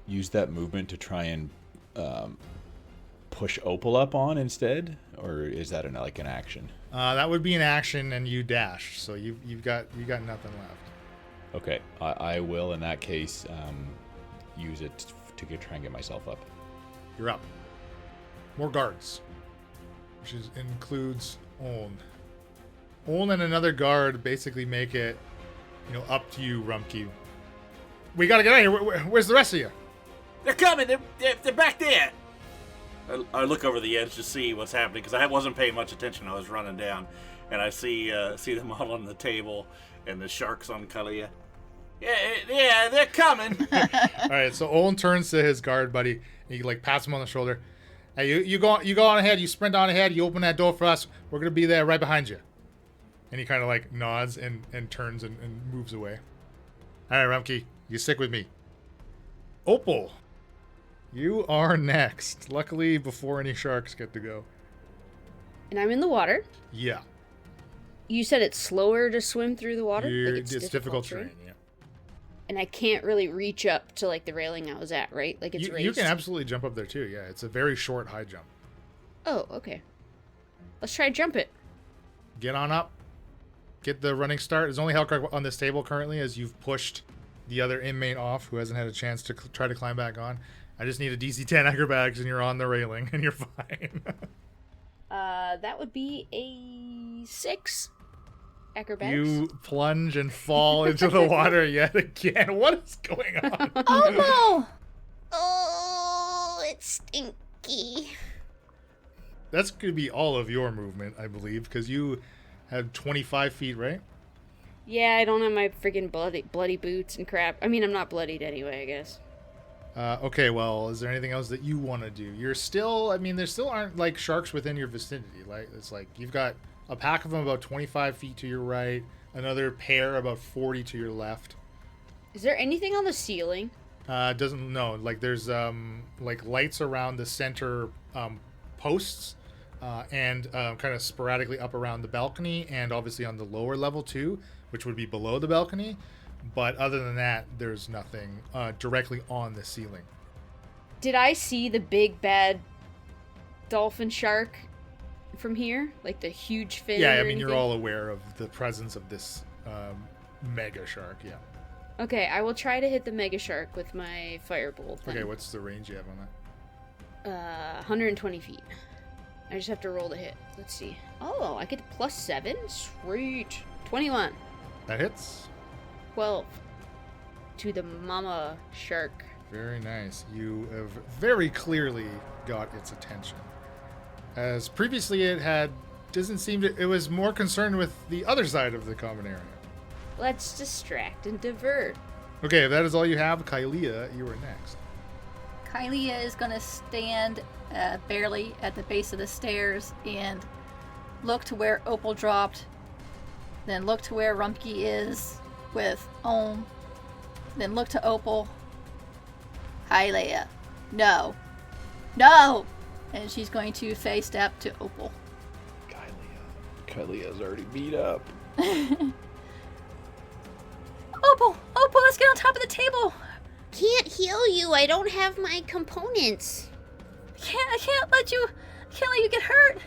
use that movement to try and push Opal up on instead, or is that an action? That would be an action, and you dash, so you've got nothing left. Okay, I will in that case use it to try and get myself up. You're up. More guards, which includes Oln. Oln and another guard basically make it, up to you, Rumpke. We gotta get out of here. Where's the rest of you? They're coming. They're back there. I look over the edge to see what's happening because I wasn't paying much attention. I was running down, and I see them all on the table and the sharks on Kalia. Yeah, they're coming. All right, so Olin turns to his guard buddy, and he pats him on the shoulder. Hey, you go on ahead. You sprint on ahead. You open that door for us. We're gonna be there right behind you. And he kind of nods and turns and moves away. All right, Rumpke, you stick with me. Opal, you are next. Luckily, before any sharks get to go. And I'm in the water. Yeah. You said it's slower to swim through the water? It's difficult terrain, yeah. And I can't really reach up to the railing I was at, right? It's raised. You can absolutely jump up there too, yeah. It's a very short high jump. Oh, okay. Let's try to jump it. Get on up. Get the running start. There's only Hellcruck on this table currently as you've pushed the other inmate off who hasn't had a chance to try to climb back on. I just need a DC 10 acrobatics and you're on the railing and you're fine. That would be a 6 acrobatics. You plunge and fall into the water yet again. What is going on? Oh no! Oh, it's stinky. That's going to be all of your movement, I believe, because you have 25 feet, right? Yeah, I don't have my freaking bloody boots and crap. I mean, I'm not bloodied anyway, I guess. Okay, well, is there anything else that you want to do? You're still, there still aren't sharks within your vicinity. It's you've got a pack of them about 25 feet to your right, another pair about 40 to your left. Is there anything on the ceiling? Doesn't know. Like there's like lights around the center posts, and kind of sporadically up around the balcony, and obviously on the lower level too, which would be below the balcony. But other than that, there's nothing directly on the ceiling. Did I see the big bad dolphin shark from here? Like the huge fin? Yeah, or I mean, you're anything? all aware of the presence of this mega shark, yeah. Okay, I will try to hit the mega shark with my firebolt. Then. Okay, what's the range you have on that? 120 feet. I just have to roll to hit. Let's see. Oh, I get +7? Sweet. 21. That hits. 12. To the mama shark. Very nice. You have very clearly got its attention. As previously it was more concerned with the other side of the common area. Let's distract and divert. Okay, if that is all you have, Kylea, you are next. Kylea is going to stand barely at the base of the stairs and look to where Opal dropped, then look to where Rumpke is with Ohm, then look to Opal. Kylea, no. No! And she's going to face step to Opal. Kylea's already beat up. Opal, let's get on top of the table. Can't heal you. I don't have my components. I can't let you get hurt.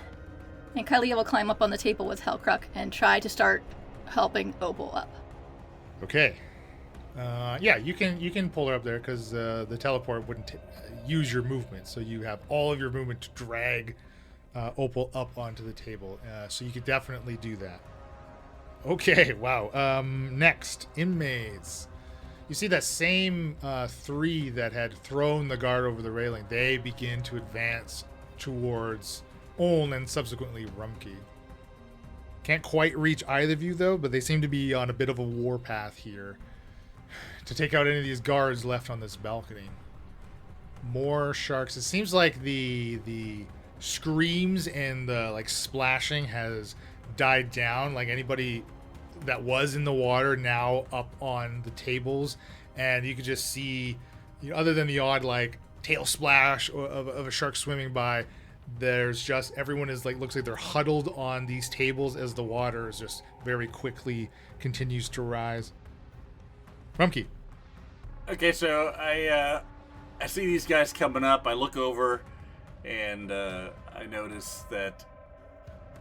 And Kylea will climb up on the table with Hellcruck and try to start helping Opal up. Okay. Yeah, you can pull her up there because the teleport wouldn't use your movement, so you have all of your movement to drag Opal up onto the table. So you could definitely do that. Okay, wow. Next, inmates. You see that same three that had thrown the guard over the railing. They begin to advance towards Oln and subsequently Rumpke. Can't quite reach either of you, though, but they seem to be on a bit of a warpath here to take out any of these guards left on this balcony. More sharks. It seems like the screams and the like splashing has died down. Like anybody that was in the water now up on the tables, and you could just see, other than the odd like tail splash of a shark swimming by, there's just everyone is like looks like they're huddled on these tables as the water is just very quickly continues to rise. Rumpke. Okay, so I see these guys coming up. I look over, and I notice that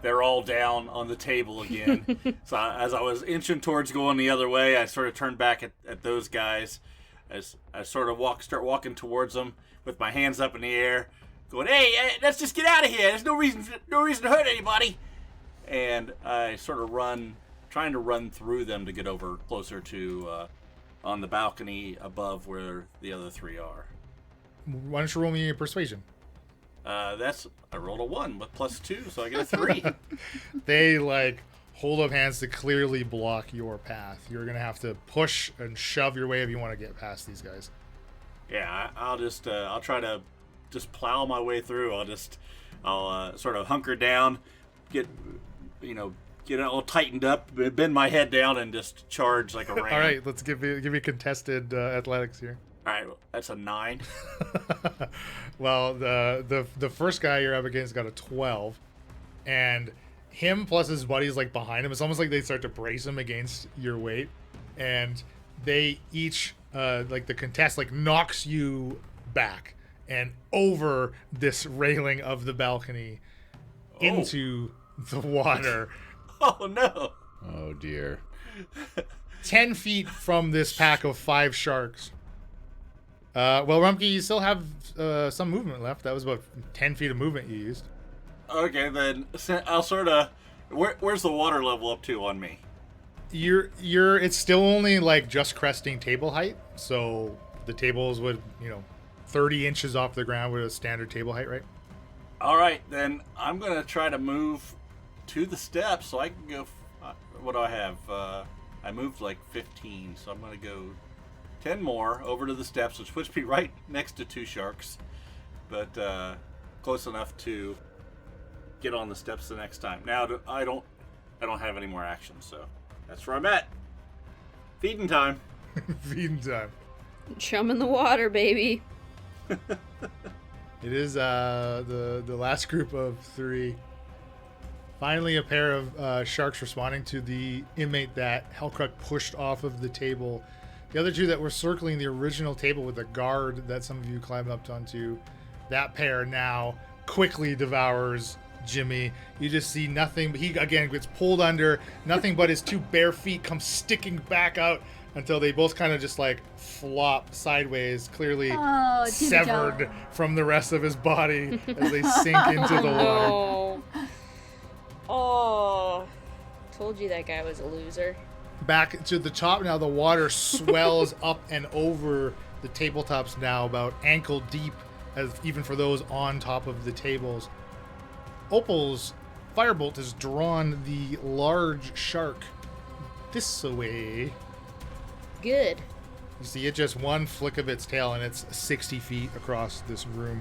they're all down on the table again. So as I was inching towards going the other way, I sort of turned back at those guys. As I sort of start walking towards them with my hands up in the air, going, "Hey, let's just get out of here. There's no reason to hurt anybody." And I sort of trying to run through them to get over closer to on the balcony above where the other three are. Why don't you roll me a persuasion? I rolled a 1 with +2, so I get a 3. They like hold up hands to clearly block your path. You're gonna have to push and shove your way if you want to get past these guys. Yeah, I'll try to just plow my way through. I'll sort of hunker down, get it all tightened up, bend my head down, and just charge like a ram. All right, let's give you contested athletics here. All right, that's a 9. Well, the first guy you're up against got a 12, and him plus his buddies like behind him. It's almost like they start to brace him against your weight, and they each like the contest like knocks you back and over this railing of the balcony into the water. Oh no! Oh dear. 10 feet from this pack of 5 sharks. Well, Rumpke, you still have some movement left. That was about 10 feet of movement you used. Okay, then I'll sort of. Where's the water level up to on me? It's still only like just cresting table height. So the tables would 30 inches off the ground with a standard table height, right? All right, then I'm gonna try to move to the steps so I can go. What do I have? I moved like 15, so I'm gonna go 10 more over to the steps, which puts me right next to 2 sharks, but close enough to get on the steps the next time. Now I don't have any more action, so that's where I'm at. Feeding time. Feeding time. Chum in the water, baby. It is the last group of 3. Finally, a pair of sharks responding to the inmate that Hellcruck pushed off of the table. The other 2 that were circling the original table with a guard that some of you climbed up onto, that pair now quickly devours Jimmy. You just see nothing, but he again gets pulled under. Nothing but his 2 bare feet come sticking back out until they both kind of just like flop sideways, clearly severed from the rest of his body as they sink into the water. Oh. Oh. Told you that guy was a loser. Back to the top now, the water swells up and over the tabletops now, about ankle deep, as even for those on top of the tables. Opal's firebolt has drawn the large shark this way. Good. You see it just one flick of its tail, and it's 60 feet across this room.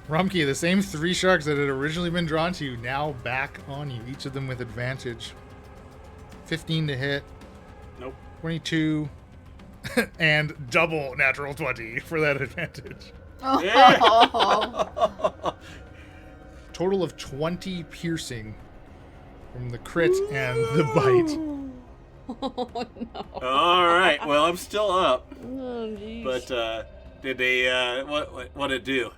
Rumkey, the same 3 sharks that had originally been drawn to you, now back on you, each of them with advantage. 15 to hit. Nope. 22. And double natural 20 for that advantage. Oh. Total of 20 piercing from the crit and the bite. Oh, no. All right. Well, I'm still up. Oh, jeez. But did they? What did it do?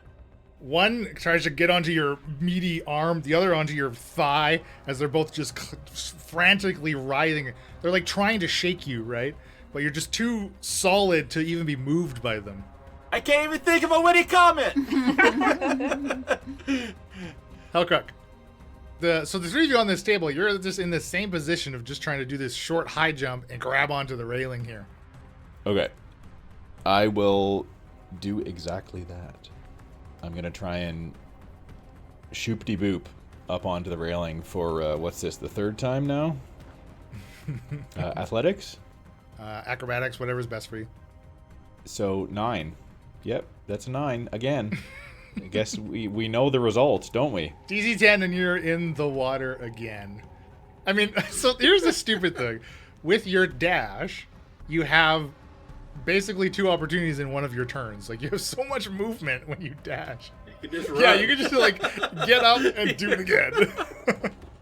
One tries to get onto your meaty arm, the other onto your thigh, as they're both just frantically writhing. They're like trying to shake you, right? But you're just too solid to even be moved by them. I can't even think of a witty comment. Hellcruck. So the 3 of you on this table, you're just in the same position of just trying to do this short high jump and grab onto the railing here. Okay. I will do exactly that. I'm going to try and shoop-de-boop up onto the railing for, what's this, the 3rd time now? Athletics? Acrobatics, whatever's best for you. So 9. Yep, that's a 9 again. I guess we know the results, don't we? DC 10 and you're in the water again. I mean, so here's the stupid thing. With your dash, you have basically 2 opportunities in one of your turns. Like, you have so much movement when you dash. You can just run. Yeah, you can just like get up and do it again.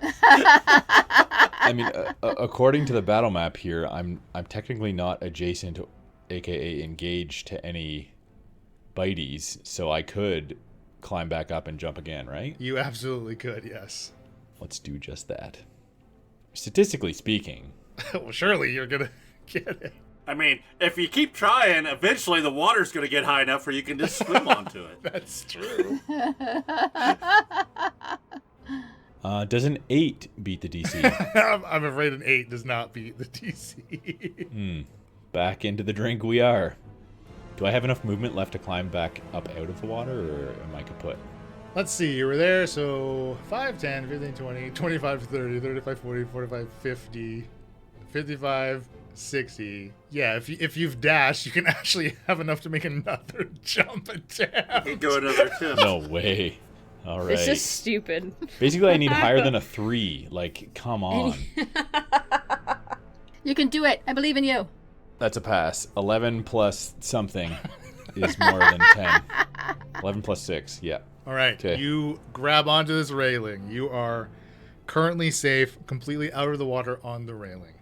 I mean, according to the battle map here, I'm technically not adjacent, aka engaged to any bites, so I could climb back up and jump again, right? You absolutely could, yes. Let's do just that. Statistically speaking. Well, surely you're gonna get it. I mean, if you keep trying, eventually the water's going to get high enough where you can just swim onto it. That's true. Does an 8 beat the DC? I'm afraid an 8 does not beat the DC. Back into the drink we are. Do I have enough movement left to climb back up out of the water, or am I kaput? Let's see, you were there, so 5, 10, 15, 20, 25, 30, 35, 40, 45, 50, 55, 60. Yeah, if you've dashed, you can actually have enough to make another jump attempt. You go another 2. No way. All right. This is stupid. Basically, I need higher than a 3. Like, come on. You can do it. I believe in you. That's a pass. 11 plus something is more than 10. 11 plus 6, yeah. All right, Okay. You grab onto this railing. You are currently safe, completely out of the water on the railing.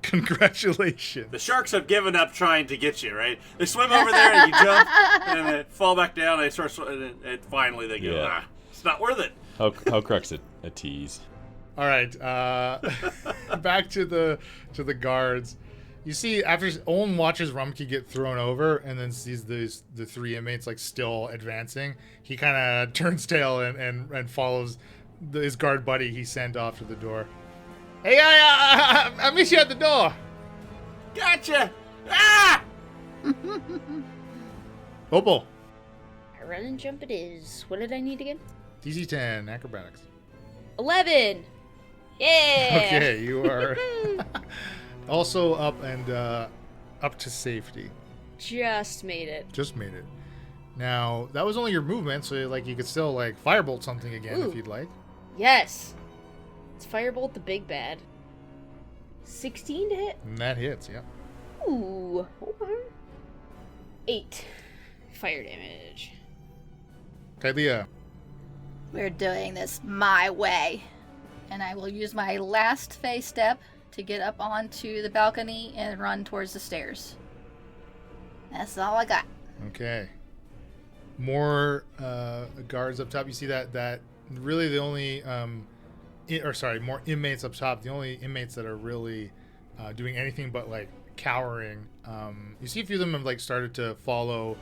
Congratulations. The sharks have given up trying to get you, right? They swim over there and you jump, and then they fall back down, and they start and finally they go, Yeah. it's not worth it. How Crux a tease. All right, back to the guards. You see, after Olin watches Rumkey get thrown over and then sees the 3 inmates like still advancing, he kind of turns tail and follows his guard buddy he sent off to the door. Hey, I miss you at the door. Gotcha! Ah! Opal. I run and jump it is. What did I need again? DC 10, acrobatics. 11! Yeah! Okay, you are also up and up to safety. Just made it. Just made it. Now, that was only your movement, so like you could still like firebolt something again Ooh. if you'd like. Yes! Let's firebolt the big bad. 16 to hit? And that hits, yeah. Ooh. Okay. 8 fire damage. Okay, Leah. We're doing this my way. And I will use my last phase step to get up onto the balcony and run towards the stairs. That's all I got. Okay. More guards up top. You see that really the only more inmates up top. The only inmates that are really doing anything but like cowering. You see a few of them have like started to follow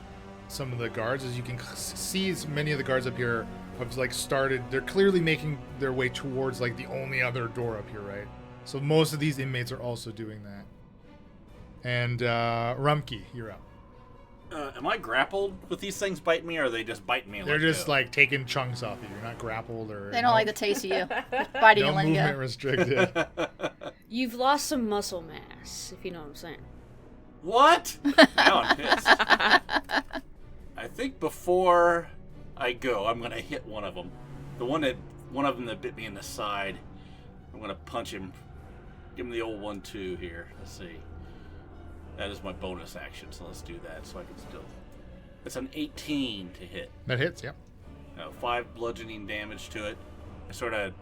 some of the guards. As you can see, many of the guards up here have like started. They're clearly making their way towards like the only other door up here, right? So most of these inmates are also doing that. And Rumkey, you're up. Am I grappled with these things biting me, or are they just biting me? They're just like taking chunks off of you. You're not grappled or. They don't like the taste of you. Biting No you, Lingo. movement restricted. You've lost some muscle mass, if you know what I'm saying. What? Now I'm pissed. I think before I go, I'm gonna hit one of them. One of them that bit me in the side. I'm gonna punch him. Give him the old 1-2 here. Let's see. That is my bonus action, so let's do that so I can still... It's an 18 to hit. That hits, yep. 5 bludgeoning damage to it. I sort of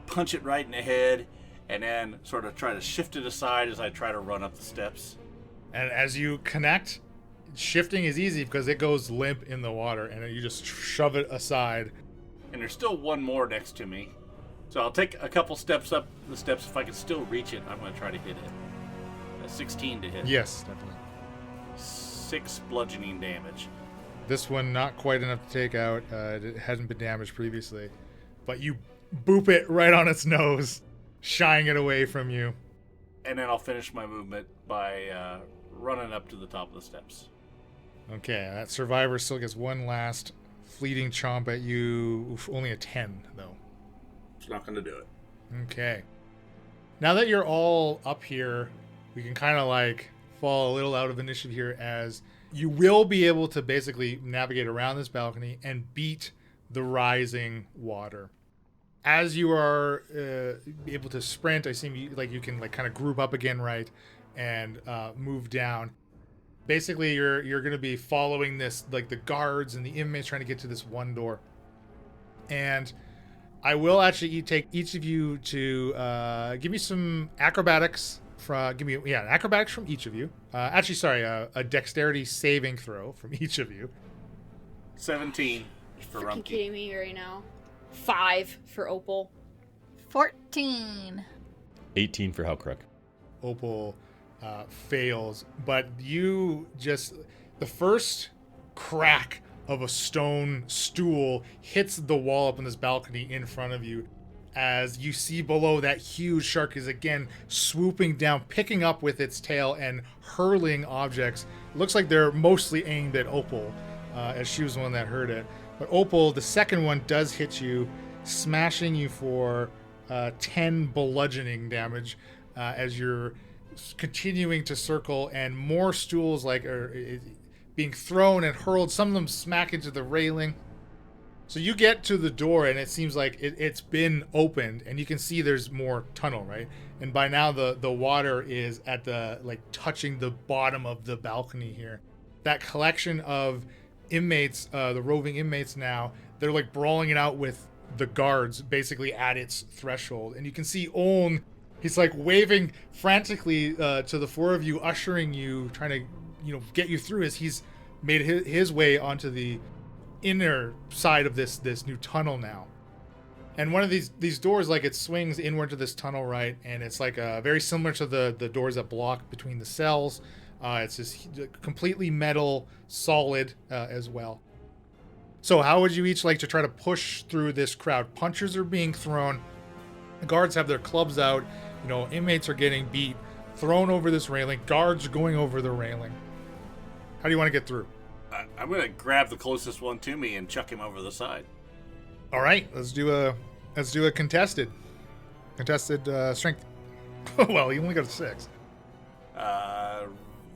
punch it right in the head, and then sort of try to shift it aside as I try to run up the steps. And as you connect, shifting is easy because it goes limp in the water, and you just shove it aside. And there's still one more next to me. So I'll take a couple steps up the steps. If I can still reach it, I'm going to try to hit it. 16 to hit. Yes, definitely. 6 bludgeoning damage. This one not quite enough to take out. It hadn't been damaged previously. But you boop it right on its nose, shying it away from you. And then I'll finish my movement by running up to the top of the steps. Okay, that survivor still gets one last fleeting chomp at you. Oof, only a 10, though. It's not going to do it. Okay. Now that you're all up here, we can kind of like fall a little out of initiative here, as you will be able to basically navigate around this balcony and beat the rising water. As you are able to sprint, I seem like you can like kind of group up again, right, and move down. Basically, you're going to be following this, like the guards and the inmates trying to get to this one door. And I will actually take each of you to give me some acrobatics. Acrobatics from each of you. A dexterity saving throw from each of you. 17 for Freaking Rumpke. kidding me right now. 5 for Opal. 14. 18 for Hellcrook. Opal fails, but you just, the first crack of a stone stool hits the wall up on this balcony in front of you, as you see below that huge shark is again swooping down, picking up with its tail and hurling objects. It looks like they're mostly aimed at Opal, as she was the one that heard it. But Opal, the second one does hit you, smashing you for 10 bludgeoning damage as you're continuing to circle, and more stools are being thrown and hurled. Some of them smack into the railing. So you get to the door, and it seems like it's been opened, and you can see there's more tunnel, right? And by now the water is at the touching the bottom of the balcony here. That collection of inmates, the roving inmates now, they're brawling it out with the guards basically at its threshold. And you can see Oln, he's waving frantically to the four of you, ushering you, trying to get you through as he's made his way onto the inner side of this new tunnel now. And one of these doors, it swings inward to this tunnel, right? And it's very similar to the doors that block between the cells. It's this completely metal, solid as well. So how would you each like to try to push through this crowd? Punches are being thrown. The guards have their clubs out. Inmates are getting beat, thrown over this railing. Guards are going over the railing. How do you want to get through? I'm going to grab the closest one to me and chuck him over the side. All right, let's do a contested strength. Well, he only got a 6.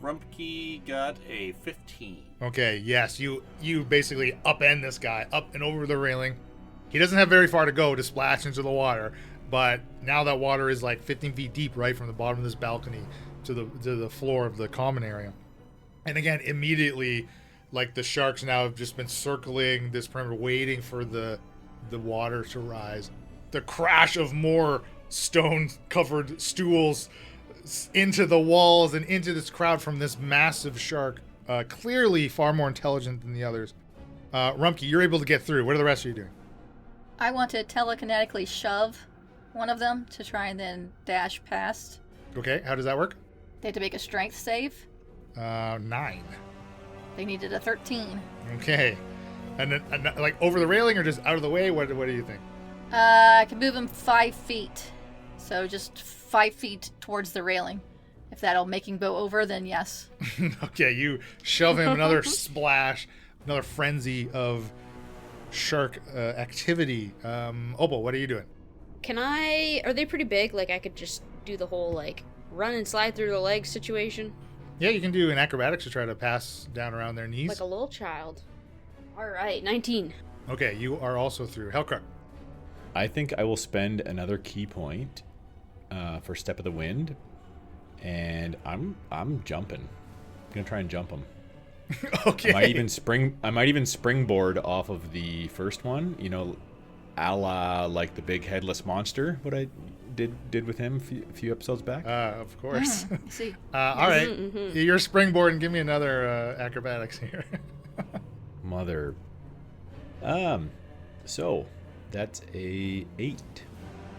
Rumpke got a 15. Okay, yes, you basically upend this guy up and over the railing. He doesn't have very far to go to splash into the water, but now that water is 15 feet deep, right from the bottom of this balcony. to the floor of the common area. And again, immediately, like the sharks now have just been circling this perimeter, waiting for the water to rise. The crash of more stone-covered stools into the walls and into this crowd from this massive shark, clearly far more intelligent than the others. Rumpke, you're able to get through. What are the rest of you doing? I want to telekinetically shove one of them to try and then dash past. Okay, how does that work? They had to make a strength save. 9. They needed a 13. Okay. And then, like, over the railing or just out of the way? What do you think? I can move them 5 feet. So just 5 feet towards the railing. If that'll make him go over, then yes. Okay, you shove him, another splash, another frenzy of shark activity. Opal, what are you doing? Are they pretty big? Like, I could just do the whole, like, run and slide through the legs situation? Yeah, you can do an acrobatics to try to pass down around their knees. Like a little child. Alright, 19. Okay, you are also through. Hellcrook. I think I will spend another key point for Step of the Wind, and I'm jumping. I'm gonna try and jump him. Okay. I might even springboard off of the first one. You know, a la like the big headless monster. What I did with him a few episodes back. Of course. See. All right. You're springboarding. Give me another acrobatics here. Mother. So that's a 8.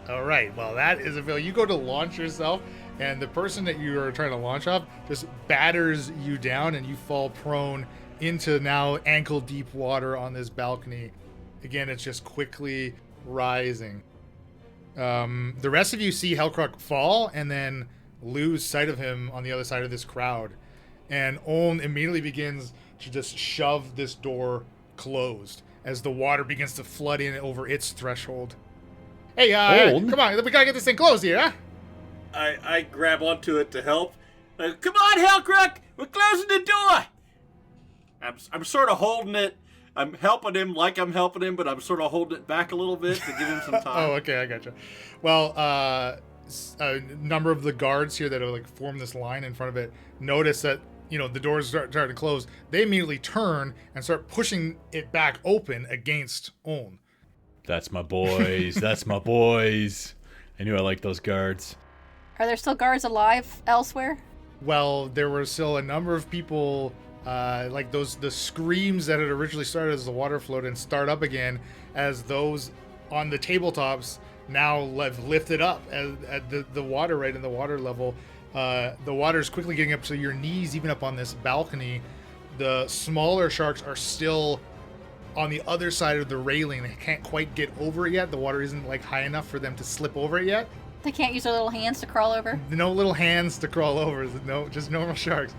All right. Well, that is a fail. You go to launch yourself, and the person that you are trying to launch off just batters you down, and you fall prone into now ankle-deep water on this balcony. Again, it's just quickly rising. The rest of you see Hellcrook fall and then lose sight of him on the other side of this crowd. And Oln immediately begins to just shove this door closed as the water begins to flood in over its threshold. Hey, come on, we gotta get this thing closed here, huh? I grab onto it to help. Come on, Hellcrook! We're closing the door! I'm sort of holding it. I'm helping him like I'm helping him, but I'm sort of holding it back a little bit to give him some time. Oh, okay, I gotcha. Well, a number of the guards here that have like formed this line in front of it notice that, you know, the doors start to close. They immediately turn and start pushing it back open against Oln. That's my boys. That's my boys. I knew I liked those guards. Are there still guards alive elsewhere? Well, there were still a number of people, like the screams that had originally started as the water flowed and start up again as those on the tabletops now lifted up at the water, right in the water level. The water is quickly getting up to your knees, even up on this balcony. The smaller sharks are still on the other side of the railing. They can't quite get over it yet. The water isn't like high enough for them to slip over it yet. They can't use their little hands to crawl over? No little hands to crawl over. No, just normal sharks.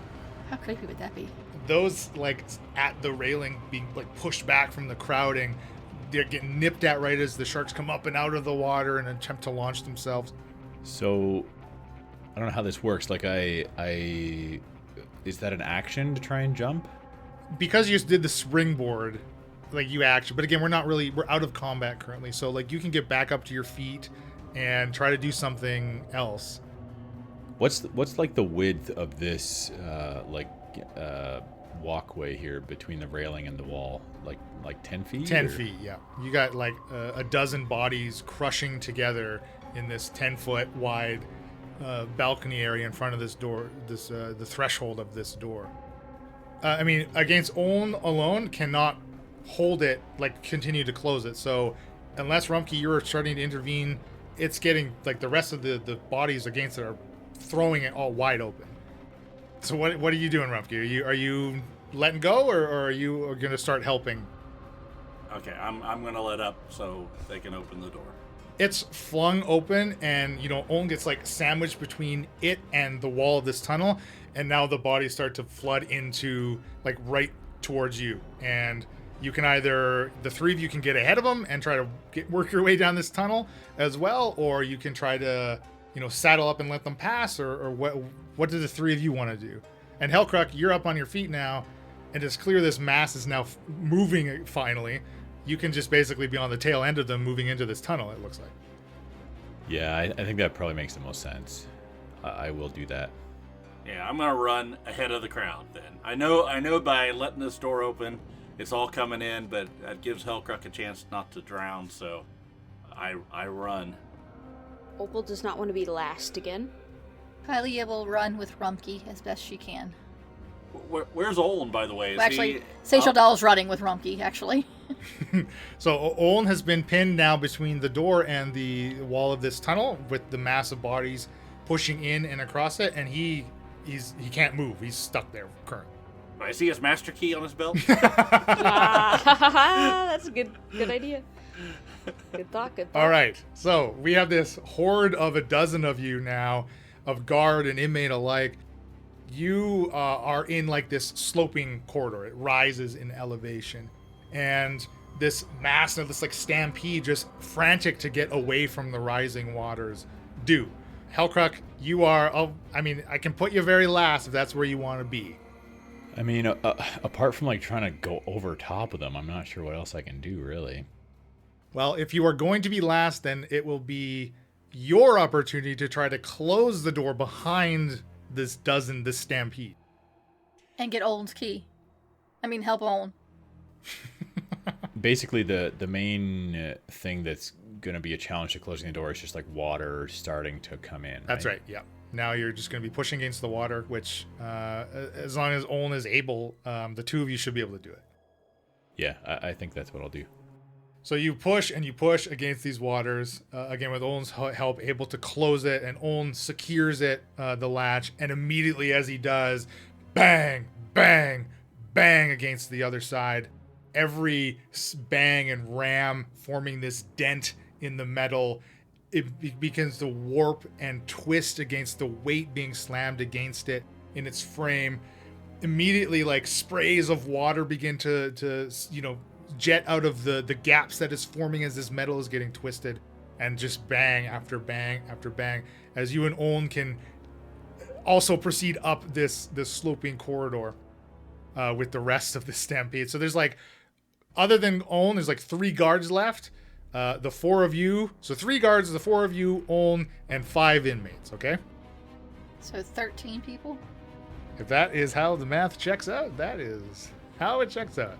How creepy would that be? Those like at the railing being like pushed back from the crowding, they're getting nipped at right as the sharks come up and out of the water and attempt to launch themselves. So I don't know how this works. Like is that an action to try and jump? Because you just did the springboard, like you action, but again, we're out of combat currently, so like you can get back up to your feet and try to do something else. What's like the width of this walkway here between the railing and the wall? Like 10 feet? 10 feet, yeah. You got like a dozen bodies crushing together in this 10-foot wide balcony area in front of this door, the threshold of this door. I mean, against Oln alone cannot hold it, like continue to close it. So unless Rumpke, you're starting to intervene, it's getting like the rest of the bodies against it are throwing it all wide open. So what are you doing, Rumpke? Are you letting go, or are you going to start helping? Okay, I'm gonna let up so they can open the door. It's flung open, and Oln gets like sandwiched between it and the wall of this tunnel, and now the bodies start to flood into like right towards you, and you can either, the three of you can get ahead of them and try to work your way down this tunnel as well, or you can try to saddle up and let them pass, or what do the three of you want to do? And Hellcrook, you're up on your feet now, and it's clear this mass is now moving finally. You can just basically be on the tail end of them moving into this tunnel, it looks like. Yeah, I think that probably makes the most sense. I will do that. Yeah, I'm gonna run ahead of the crowd then. I know by letting this door open, it's all coming in, but that gives Hellcruck a chance not to drown, so I run. Opal does not want to be last again. Kylie will run with Rumpke as best she can. Where's Olin, by the way? Well, actually, Seychelles Doll's running with Rumpke, actually. So Olin has been pinned now between the door and the wall of this tunnel with the massive bodies pushing in and across it, and he can't move. He's stuck there currently. I see his master key on his belt. That's a good idea. Good thought. All right, so we have this horde of a dozen of you now, of guard and inmate alike. You are in like this sloping corridor. It rises in elevation, and this massive, this like stampede, just frantic to get away from the rising waters. Hellcruck, you are. I can put you very last if that's where you want to be. I mean, apart from like trying to go over top of them, I'm not sure what else I can do, really. Well, if you are going to be last, then it will be your opportunity to try to close the door behind this stampede. And get Olin's key. Help Olin. Basically, the main thing that's going to be a challenge to closing the door is just like water starting to come in. That's right, yeah. Now you're just going to be pushing against the water, which, as long as Olin is able, the two of you should be able to do it. Yeah, I think that's what I'll do. So you push and you push against these waters, again with Olin's help, able to close it, and Olin secures it, the latch, and immediately as he does, bang, bang, bang against the other side. Every bang and ram forming this dent in the metal, it begins to warp and twist against the weight being slammed against it in its frame. Immediately, like sprays of water begin to jet out of the gaps that is forming as this metal is getting twisted, and just bang after bang after bang as you and Olin can also proceed up this sloping corridor with the rest of the stampede. So there's like, other than Olin, there's like 3 guards left. The 4 of you, so 3 guards, the 4 of you, Olin, and 5 inmates, okay? So 13 people? If that is how the math checks out, that is how it checks out.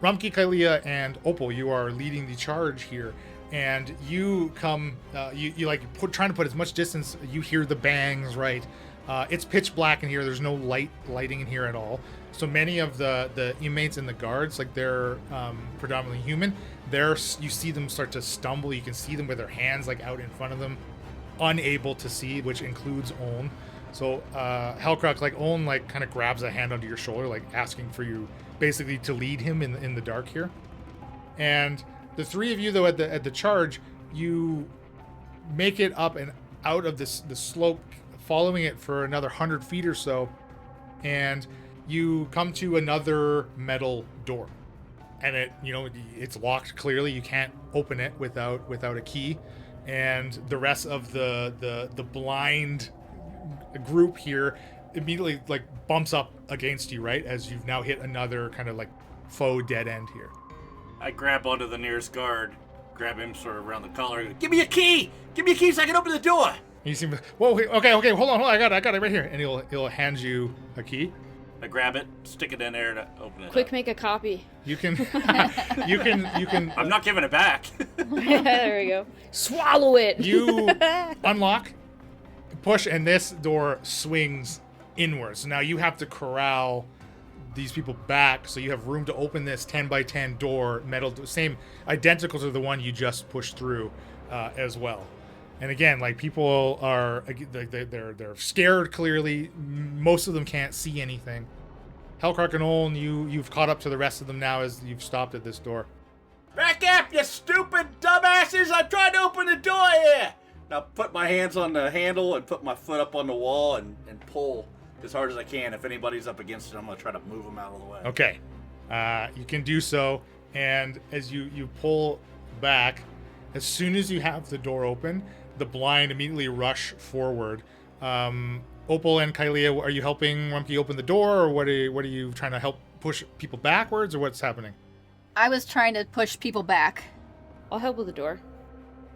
Rumpke, Kalia, and Opal, you are leading the charge here, and you come, trying to put as much distance. You hear the bangs, right? It's pitch black in here. There's no lighting in here at all. So many of the inmates and the guards, like they're predominantly human. You see them start to stumble. You can see them with their hands like out in front of them, unable to see, which includes Olin. So Hellcruck, like Olin, like kind of grabs a hand onto your shoulder, like asking for you basically to lead him in the dark here. And the 3 of you, though, at the charge, you make it up and out of the slope, following it for another 100 feet or so, and you come to another metal door. And it's locked clearly. You can't open it without a key. And the rest of the blind group here immediately like bumps up against you, right, as you've now hit another kind of like faux dead end here. I grab onto the nearest guard, grab him sort of around the collar. Give me a key! Give me a key so I can open the door! And you seem, whoa, okay, hold on, I got it right here. And he'll hand you a key. I grab it, stick it in there to open it. Quick, up. make a copy. You can, you can. I'm not giving it back. There we go. Swallow it. You unlock, push, and this door swings inwards. So now you have to corral these people back, so you have room to open this 10 by 10 door, metal, same, identical to the one you just pushed through, as well. And again, like people are, they're scared clearly. Most of them can't see anything. Hellcruck and Olin, you've caught up to the rest of them now as you've stopped at this door. Back up, you stupid dumbasses! I'm trying to open the door here! Now put my hands on the handle and put my foot up on the wall and pull as hard as I can. If anybody's up against it, I'm going to try to move them out of the way. Okay. You can do so. And as you pull back, as soon as you have the door open, the blind immediately rush forward. Opal and Kylia, are you helping Rumpke open the door, or what are you trying to help push people backwards, or what's happening? I was trying to push people back. I'll help with the door.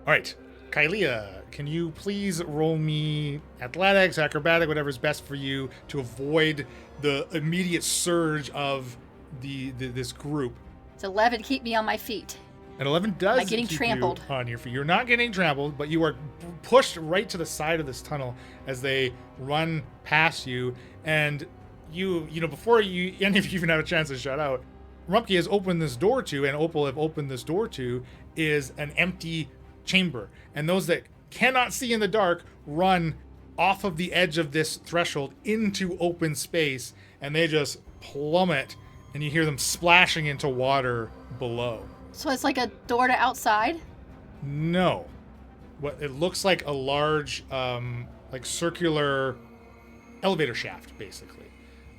All right. Kylea, can you please roll me athletics, acrobatic, whatever's best for you to avoid the immediate surge of this group? It's 11 to keep me on my feet. And 11 does Am I getting keep trampled? you on your feet. You're not getting trampled, but you are pushed right to the side of this tunnel as they run past you. And you know, before any of you even have a chance to shut out, Rumpke has opened this door to, and Opal have opened this door to, is an empty chamber. And those that cannot see in the dark run off of the edge of this threshold into open space, and they just plummet, and you hear them splashing into water below. So it's like a door to outside? No. What it looks like a large, like circular elevator shaft, basically.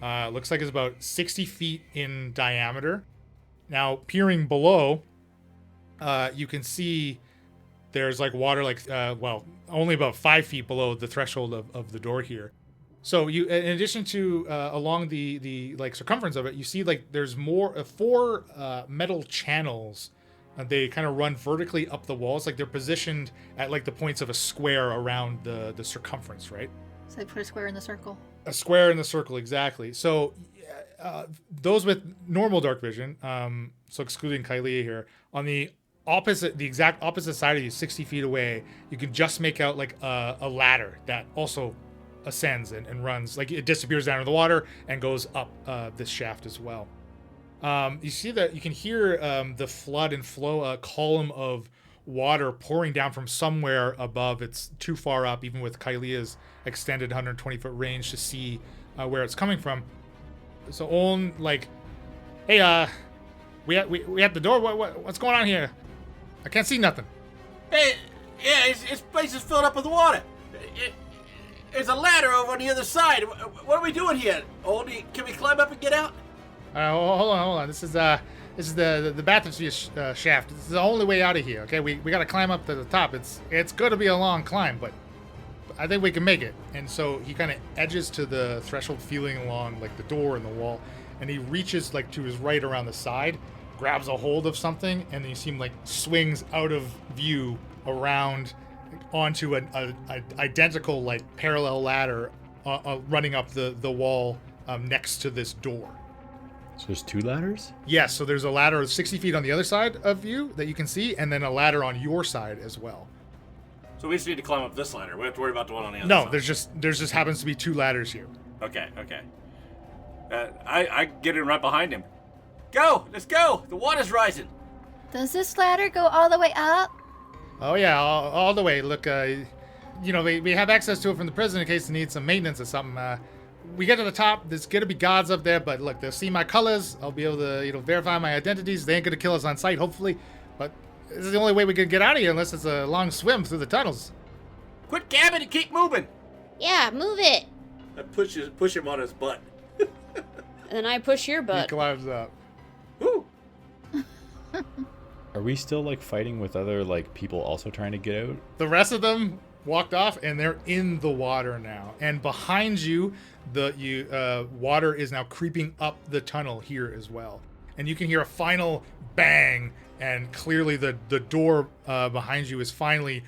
Looks like it's about 60 feet in diameter. Now, peering below, you can see there's like water, like, only about 5 feet below the threshold of the door here. So you, in addition to along the like circumference of it, you see like there's more 4 metal channels. They kind of run vertically up the walls, like they're positioned at like the points of a square around the circumference, right? So they put a square in the circle. A square in the circle, exactly. So those with normal dark vision, so excluding Kylea here, on the exact opposite side of you, 60 feet away, you can just make out like a ladder that also ascends and runs, like it disappears down in the water and goes up this shaft as well. You see that you can hear the flood and flow, a column of water pouring down from somewhere above. It's too far up, even with Kylea's extended 120-foot range, to see where it's coming from. So Oln, like, hey, we at the door. What's going on here? I can't see nothing. Hey, yeah, this place is filled up with water. There's a ladder over on the other side. What are we doing here? Oldie, can we climb up and get out? Hold on. This is the bathroom shaft. This is the only way out of here. Okay, we got to climb up to the top. It's going to be a long climb, but I think we can make it. And so he kind of edges to the threshold, feeling along like the door and the wall, and he reaches like to his right around the side, grabs a hold of something, and then you see him like swings out of view around onto an identical like parallel ladder running up the wall next to this door. So there's 2 ladders? Yes, so there's a ladder 60 feet on the other side of you that you can see, and then a ladder on your side as well. So we just need to climb up this ladder. We don't have to worry about the one on the other side. No, there's just happens to be 2 ladders here. Okay. I get in right behind him. Go! Let's go! The water's rising. Does this ladder go all the way up? Oh yeah, all the way. Look, we have access to it from the prison in case they need some maintenance or something. We get to the top, there's gonna be guards up there, but look, they'll see my colors. I'll be able to, verify my identities. They ain't gonna kill us on sight, hopefully. But this is the only way we can get out of here, unless it's a long swim through the tunnels. Quit gabbing and keep moving. Yeah, move it. I push him on his butt. And then I push your He butt. climbs up. Woo! Are we still like fighting with other like people also trying to get out? The rest of them walked off, and they're in the water now. And behind you, the water is now creeping up the tunnel here as well. And you can hear a final bang, and clearly the door behind you is finally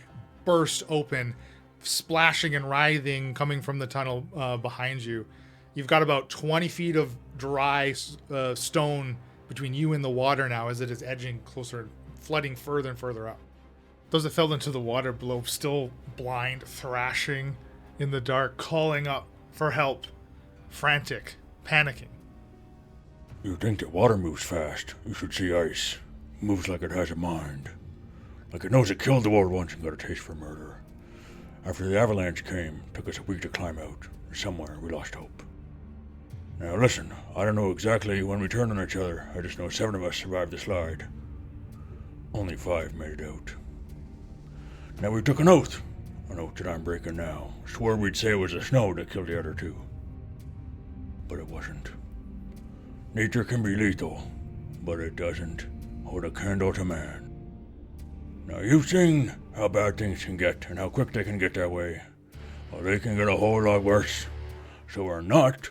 burst open, splashing and writhing coming from the tunnel behind you. You've got about 20 feet of dry stone between you and the water now as it is edging closer, flooding further and further up. Those that fell into the water below, still blind, thrashing in the dark, calling up for help, frantic, panicking. You think that water moves fast? You should see ice. Moves like it has a mind. Like it knows it killed the world once and got a taste for murder. After the avalanche came, took us a week to climb out. Somewhere we lost hope. Now listen, I don't know exactly when we turned on each other. I just know 7 of us survived the slide. Only 5 made it out. Now we took an oath that I'm breaking now. Swore we'd say it was the snow that killed the other 2. But it wasn't. Nature can be lethal, but it doesn't hold a candle to man. Now you've seen how bad things can get and how quick they can get that way. Well, they can get a whole lot worse. So we're not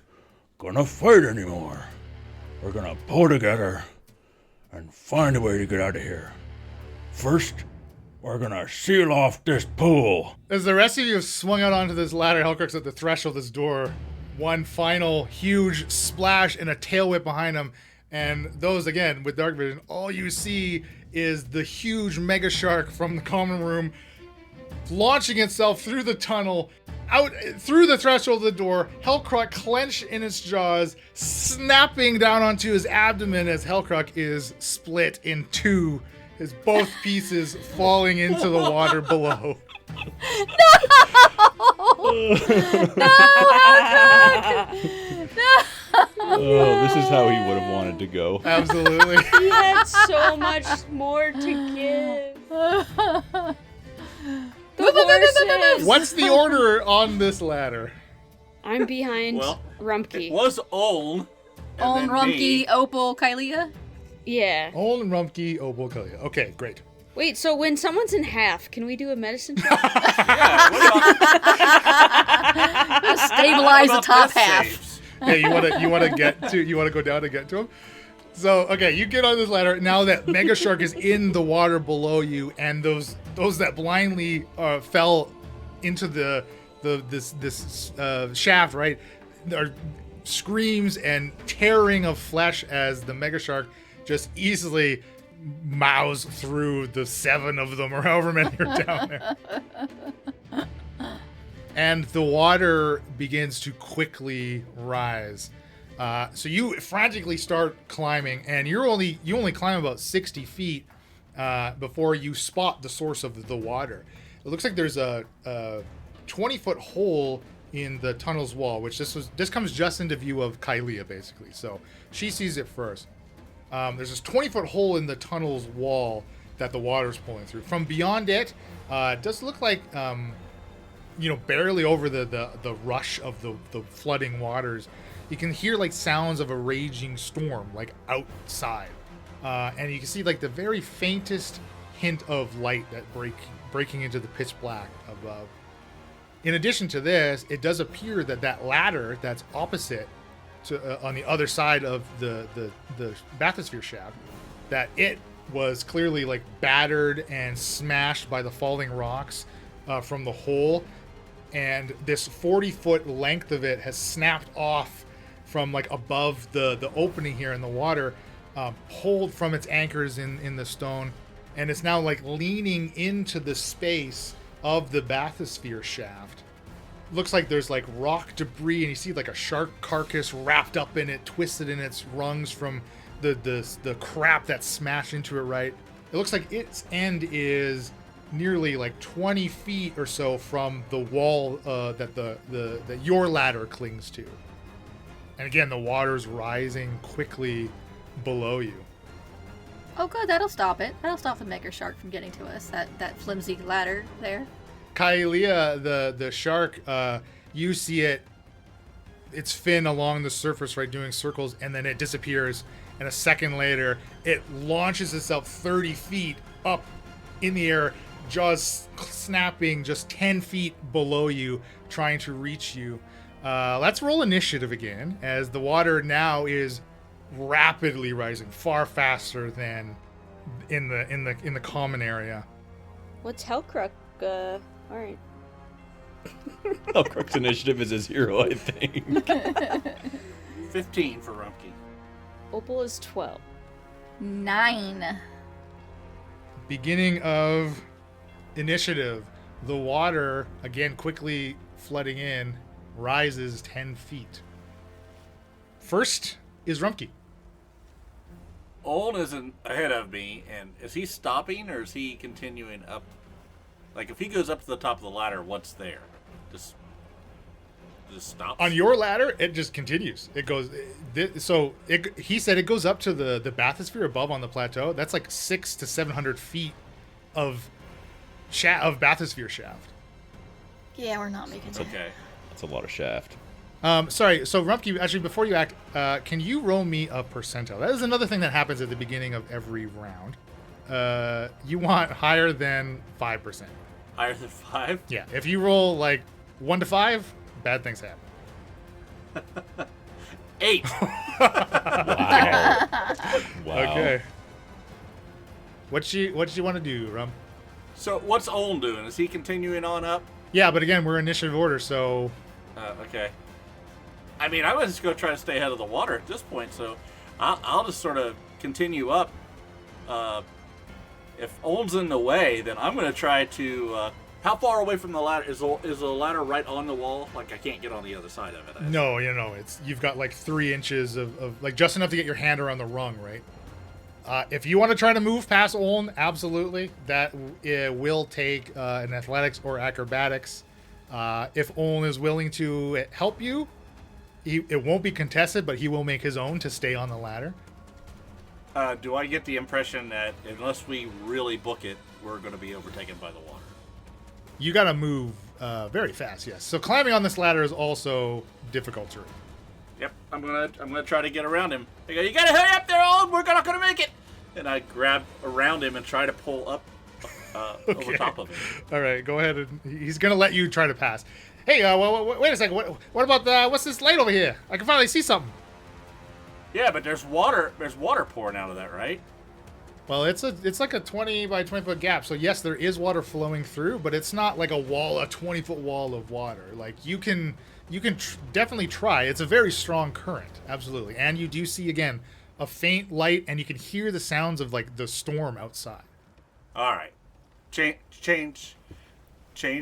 gonna fight anymore. We're gonna pull together and find a way to get out of here. First, We're gonna seal off this pool. As the rest of you have swung out onto this ladder, Hellcrook's at the threshold of this door. One final huge splash and a tail whip behind him. And those, again, with dark vision, all you see is the huge mega shark from the common room launching itself through the tunnel, out through the threshold of the door, Hellcrook clenched in its jaws, snapping down onto his abdomen as Hellcrook is split in two, his both pieces falling into the water below. Oh, this is how he would have wanted to go. Absolutely. He had so much more to give. The horses. What's the order on this ladder? I'm behind Well, Rumpke. It was Oln. and On then Rumpke, me. Opal, Kylea. Yeah. Olin, Rumpke, Opal, Kalia. Okay, great. Wait, so when someone's in half, can we do a medicine check? Yeah, what about, Stabilize the what about top death half. saves? Hey, you want to go down and get to him? So, okay, you get on this ladder. Now that Mega Shark is in the water below you, and those that blindly fell into this shaft, right, are screams and tearing of flesh as the Mega Shark just easily mows through the 7 of them or however many are down there. And the water begins to quickly rise. So you frantically start climbing, and you only climb about 60 feet before you spot the source of the water. It looks like there's a 20-foot hole in the tunnel's wall, which this comes just into view of Kylea, basically. So she sees it first. There's this 20-foot hole in the tunnel's wall that the water's pulling through. From beyond it, it does look like barely over the rush of the flooding waters. You can hear like sounds of a raging storm, like outside, and you can see like the very faintest hint of light that breaking into the pitch black above. In addition to this, it does appear that ladder that's opposite to on the other side of the bathysphere shaft, that it was clearly like battered and smashed by the falling rocks from the hole, and this 40-foot length of it has snapped off from like above the opening here in the water, pulled from its anchors in the stone, and it's now like leaning into the space of the bathysphere shaft. Looks like there's like rock debris, and you see like a shark carcass wrapped up in it, twisted in its rungs from the crap that smashed into it. Right, it looks like its end is nearly like 20 feet or so from the wall that your ladder clings to. And again, the water's rising quickly below you. Oh, good. That'll stop it. That'll stop the Mega Shark from getting to us. That flimsy ladder there. Kylea, the shark, you see its fin along the surface, right, doing circles, and then it disappears. And a second later, it launches itself 30 feet up in the air, jaws snapping just 10 feet below you, trying to reach you. Let's roll initiative again, as the water now is rapidly rising, far faster than in the common area. What's Hellcrook? All right. Hellcrook's initiative is a 0, I think. 15 for Rumpke. Opal is 12. 9. Beginning of initiative, the water, again quickly flooding in, rises 10 feet. First is Rumpke. Oln isn't ahead of me, and is he stopping or is he continuing up? Like, if he goes up to the top of the ladder, what's there? Just stops? On your ladder, it just continues. It goes. He said it goes up to the bathysphere above on the plateau. That's like 600 to 700 feet of bathysphere shaft. Yeah, we're not making it. Okay. That's a lot of shaft. Sorry. So Rumpke, actually, before you act, can you roll me a percentile? That is another thing that happens at the beginning of every round. You want higher than 5%. Higher than 5? Yeah. If you roll like 1 to 5, bad things happen. 8. Wow. Okay. What you want to do, Rum? So what's Olin doing? Is he continuing on up? Yeah, but again, we're initiative order, so Okay. I mean, I was just going to try to stay ahead of the water at this point, so I'll just sort of continue up. If Olin's in the way, then I'm going to try to... how far away from the ladder? Is the ladder right on the wall? Like, I can't get on the other side of it. no, you've got like 3 inches of like just enough to get your hand around the rung, right? If you want to try to move past Olin, absolutely. That will take an athletics or acrobatics. If Olin is willing to help you, it won't be contested, but he will make his own to stay on the ladder. Do I get the impression that unless we really book it, we're going to be overtaken by the water? You got to move very fast, yes. So climbing on this ladder is also difficult terrain. Yep, I'm gonna try to get around him. I go, you gotta hurry up there, Olin. We're not gonna make it. And I grab around him and try to pull up over top of him. All right, go ahead. And he's going to let you try to pass. Hey, wait a second. What about what's this light over here? I can finally see something. Yeah, but there's water. There's water pouring out of that, right? Well, it's like a 20 by 20 foot gap. So yes, there is water flowing through, but it's not like a 20-foot wall of water. Like you can definitely try. It's a very strong current, absolutely. And you do see again a faint light, and you can hear the sounds of like the storm outside. All right, change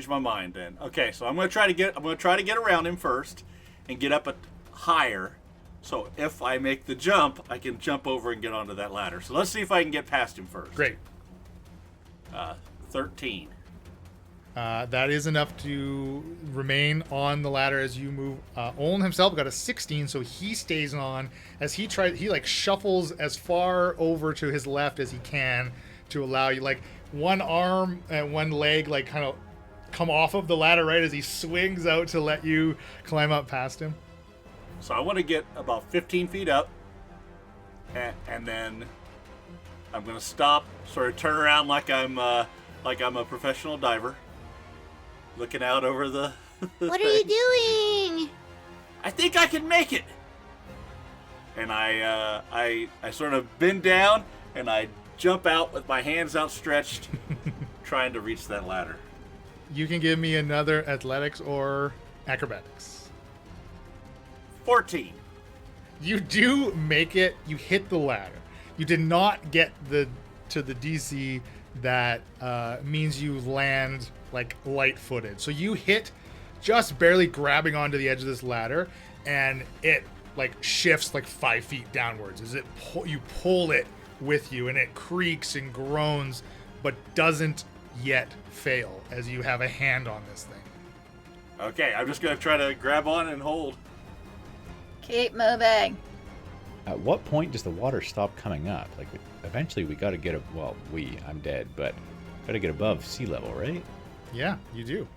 my mind then. Okay, so I'm gonna try to get around him first, and get up higher. So if I make the jump, I can jump over and get onto that ladder. So let's see if I can get past him first. Great. 13. That is enough to remain on the ladder as you move. Olin himself got a 16, so he stays on as he like shuffles as far over to his left as he can to allow you, like one arm and one leg like kind of come off of the ladder right as he swings out to let you climb up past him. So I want to get about 15 feet up, and then I'm going to stop, sort of turn around like I'm a professional diver, looking out over the. What are you doing? I think I can make it. And I sort of bend down and I jump out with my hands outstretched, trying to reach that ladder. You can give me another athletics or acrobatics. 14. You do make it. You hit the ladder. You did not get to the DC that means you land like light-footed. So you hit just barely grabbing onto the edge of this ladder, and it like shifts like 5 feet downwards as you pull it with you, and it creaks and groans, but doesn't yet fail as you have a hand on this thing. Okay, I'm just gonna try to grab on and hold. Keep moving. At what point does the water stop coming up? Like, eventually we got to get I'm dead, but got to get above sea level, right? Yeah, you do.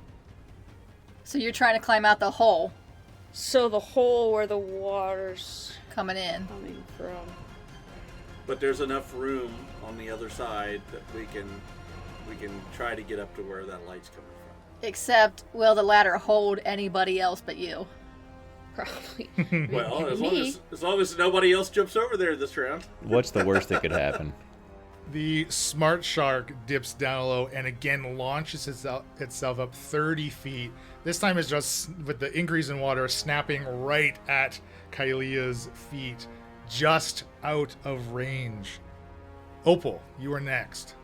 So you're trying to climb out the hole So the hole where the water's coming in. coming from. But there's enough room on the other side that we can try to get up to where that light's coming from. Except, will the ladder hold anybody else but you? Probably. Well, Me. as long as nobody else jumps over there this round. What's the worst that could happen? The smart shark dips down low and again launches itself up 30 feet. This time it's just, with the increase in water, snapping right at Kylia's feet, just out of range. Opal, you are next.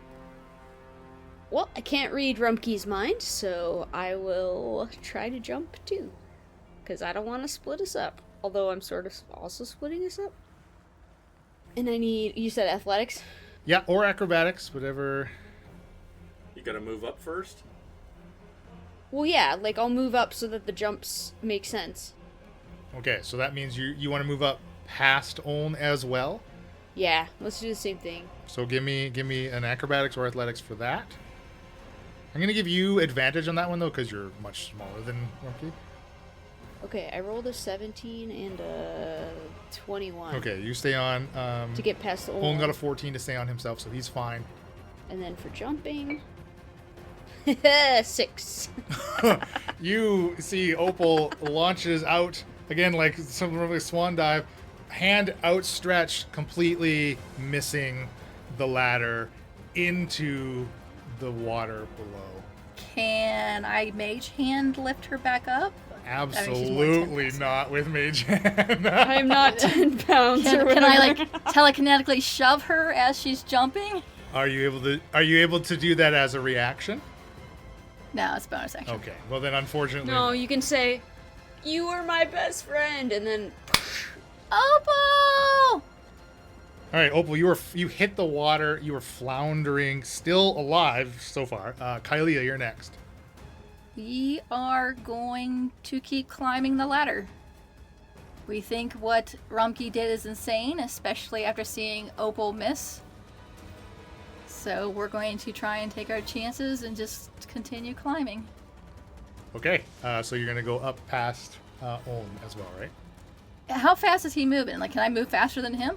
Well, I can't read Rumpke's mind, so I will try to jump too. Because I don't want to split us up. Although I'm sort of also splitting us up. And I need, you said athletics? Yeah, or acrobatics, whatever. You gotta move up first? Well, yeah, like I'll move up so that the jumps make sense. Okay, so that means you want to move up past Oln as well. Yeah, let's do the same thing. So give me an acrobatics or athletics for that. I'm going to give you advantage on that one, though, because you're much smaller than Rumpke. Okay, I rolled a 17 and a 21. Okay, you stay on. To get past the Oln got a 14 to stay on himself, so he's fine. And then for jumping... 6. You see Opal launches out, again, like something like a swan dive, hand outstretched, completely missing the ladder into the water below. Can I mage hand lift her back up? Absolutely not with Mage Hand. I'm not 10 pounds or Can I whatever. like telekinetically shove her as she's jumping? Are you able to do that as a reaction? No, it's bonus action. Okay. Well then, unfortunately. No, you can say, "You are my best friend," and then Opal! All right, Opal, you hit the water. You are floundering, still alive so far. Kylia, you're next. We are going to keep climbing the ladder. We think what Rumkey did is insane, especially after seeing Opal miss. So we're going to try and take our chances and just continue climbing. Okay. So you're gonna go up past Olm as well, right? How fast is he moving? Like, can I move faster than him?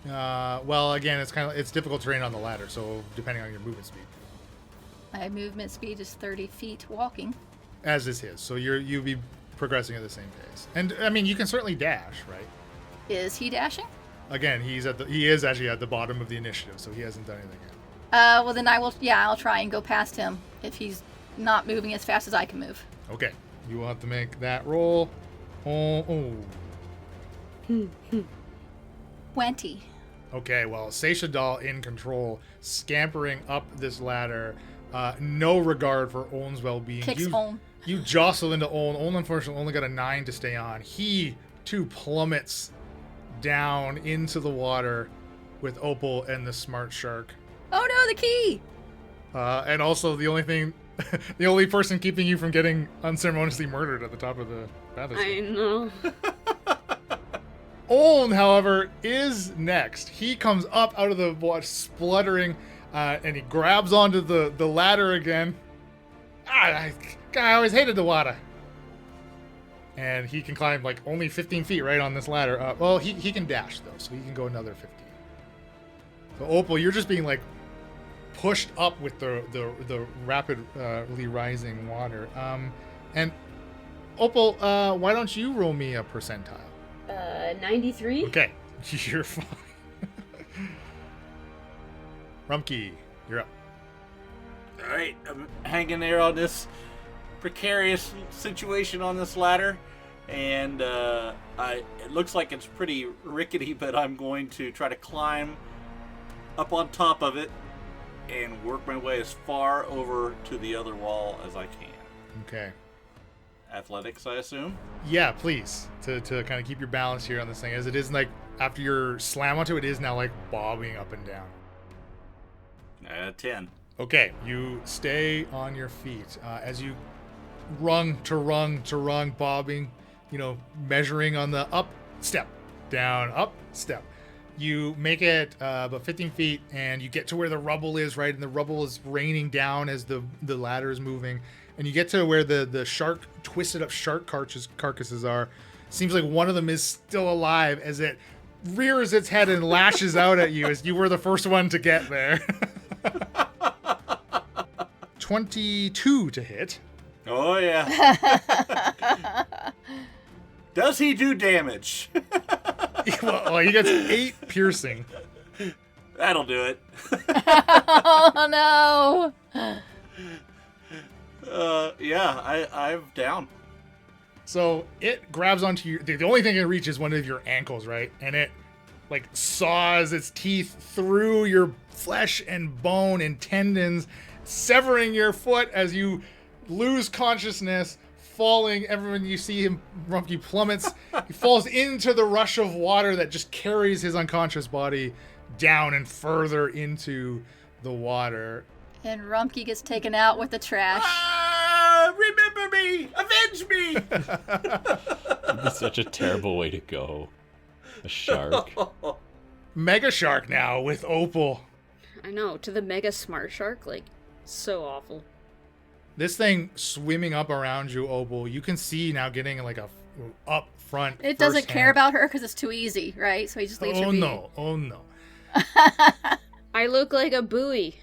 Well, again, it's difficult terrain on the ladder, so depending on your movement speed. My movement speed is 30 feet walking. As is his, so you'll be progressing at the same pace. And I mean, you can certainly dash, right? Is he dashing? Again, he is actually at the bottom of the initiative, so he hasn't done anything yet. Well then I'll try and go past him if he's not moving as fast as I can move. Okay, you will have to make that roll. Oh. 20. Okay, well, Seishadal in control, scampering up this ladder, no regard for Oln's well-being. Kicks Oln. You jostle into Oln. Oln, unfortunately, only got a 9 to stay on. He, too, plummets down into the water with Opal and the smart shark. Oh no, the key! And also, the only person keeping you from getting unceremoniously murdered at the top of the bathhouse. I know. Oln, however, is next. He comes up out of the water, spluttering, and he grabs onto the ladder again. I always hated the water. And he can climb like only 15 feet right on this ladder. Well, he can dash though, so he can go another 15. So Opal, you're just being like pushed up with the rapidly rising water. And Opal, why don't you roll me a percentile? 93? Okay, you're fine. Rumkey, you're up. All right, I'm hanging there on this precarious situation on this ladder, and it looks like it's pretty rickety, but I'm going to try to climb up on top of it and work my way as far over to the other wall as I can. Okay. Athletics, I assume? Yeah, please. To kind of keep your balance here on this thing, as it is like after your slam onto it, it is now like bobbing up and down. 10. Okay, you stay on your feet as you rung to rung to rung, bobbing, measuring on the up step, down, up step. You make it about 15 feet, and you get to where the rubble is, right? And the rubble is raining down as the ladder is moving. And you get to where the shark, twisted up shark carcasses are. Seems like one of them is still alive as it rears its head and lashes out at you as you were the first one to get there. 22 to hit. Oh, yeah. Does he do damage? Well, he gets 8 piercing. That'll do it. Oh no! Yeah, I'm down. So it grabs onto you. The only thing it reaches is one of your ankles, right? And it like saws its teeth through your flesh and bone and tendons, severing your foot as you lose consciousness, falling. Everyone, you see him, Rumpke plummets. He falls into the rush of water that just carries his unconscious body down and further into the water. And Rumpke gets taken out with the trash. Ah, remember me! Avenge me! That's such a terrible way to go. A shark. Mega Shark now with Opal. I know, to the mega smart shark, like, so awful. This thing swimming up around you, Opal, you can see now getting like a up front. It doesn't care firsthand. about her because it's too easy, right? So he just leaves her be. Oh no. I look like a buoy.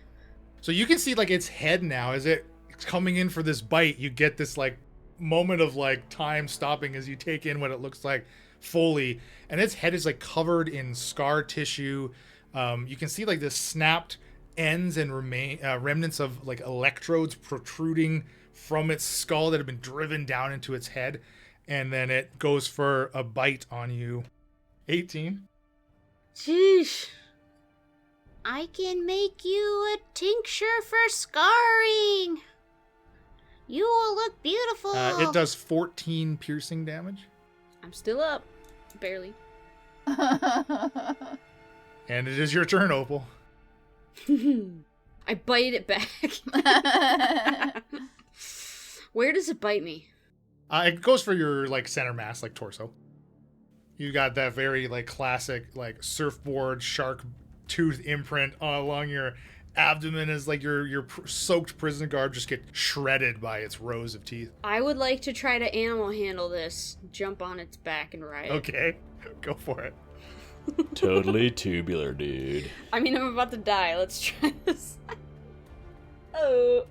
So you can see like its head now as it's coming in for this bite. You get this like moment of like time stopping as you take in what it looks like fully, and its head is like covered in scar tissue. You can see like this snapped ends and remnants of like electrodes protruding from its skull that have been driven down into its head. And then it goes for a bite on you. 18. Sheesh. I can make you a tincture for scarring. You will look beautiful. It does 14 piercing damage. I'm still up. Barely. And it is your turn, Opal. I bite it back. Where does it bite me? It goes for your like center mass, like torso. You got that very like classic like surfboard shark tooth imprint along your abdomen as like your soaked prison garb just get shredded by its rows of teeth. I would like to try to animal handle this, jump on its back and ride it. Okay, go for it. Totally tubular, dude. I mean, I'm about to die. Let's try this. Oh.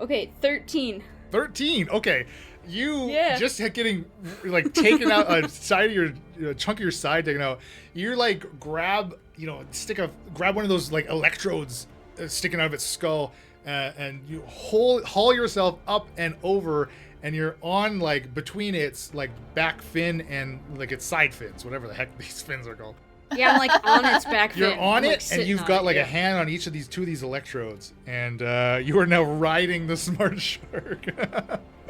Okay, 13. 13. Okay, you Yeah. just getting like taken out a side of your chunk of your side taken out. You like grab one of those like electrodes sticking out of its skull, and you haul yourself up and over, and you're on like between its like back fin and like its side fins, whatever the heck these fins are called. Yeah, I'm like on its back fin. You're on I'm, like, it, and sitting you've on got it, like yeah. a hand on each of these electrodes, and you are now riding the smart shark.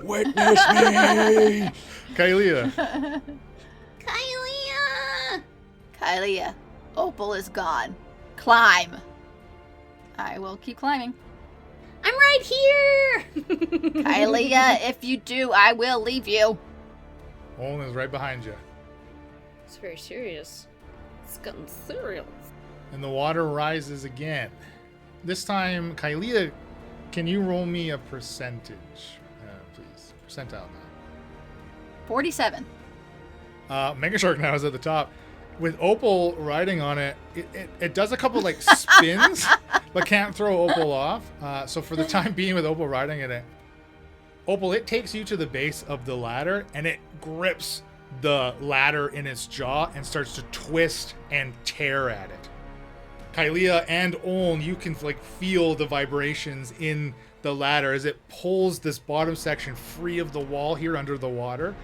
Witness me! Kaelia. Kylia! Kylia, Opal is gone. Climb. I will keep climbing. I'm right here! Kylia, if you do, I will leave you. Olin is right behind you. It's very serious. It's gotten serious. And the water rises again. This time, Kaelia, can you roll me a percentage, please? Percentile now. 47. Mega Shark now is at the top. With Opal riding on it, it does a couple like spins, but can't throw Opal off. So for the time being with Opal riding it, Opal, it takes you to the base of the ladder, and it grips the ladder in its jaw and starts to twist and tear at it. Kaelia and Oln, you can like feel the vibrations in the ladder as it pulls this bottom section free of the wall here under the water,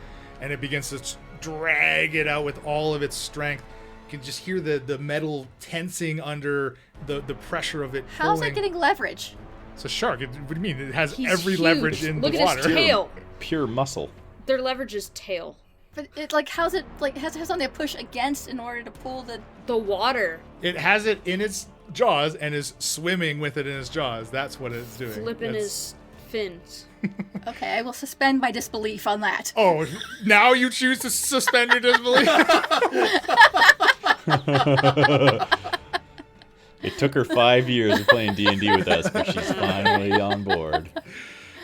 and it begins to drag it out with all of its strength. You can just hear the metal tensing under the pressure of it How's pulling. it getting leverage? It's a shark. What do you mean? It has He's every huge. leverage in Look the at water. his tail. Pure muscle. Their leverage is tail. But it like how's it like has to have something to push against in order to pull the The water. It has it in its jaws and is swimming with it in its jaws. That's what it's doing. Flipping That's- his fins. Okay, I will suspend my disbelief on that. Oh, now you choose to suspend your disbelief? It took her 5 years of playing D&D with us, but she's finally on board.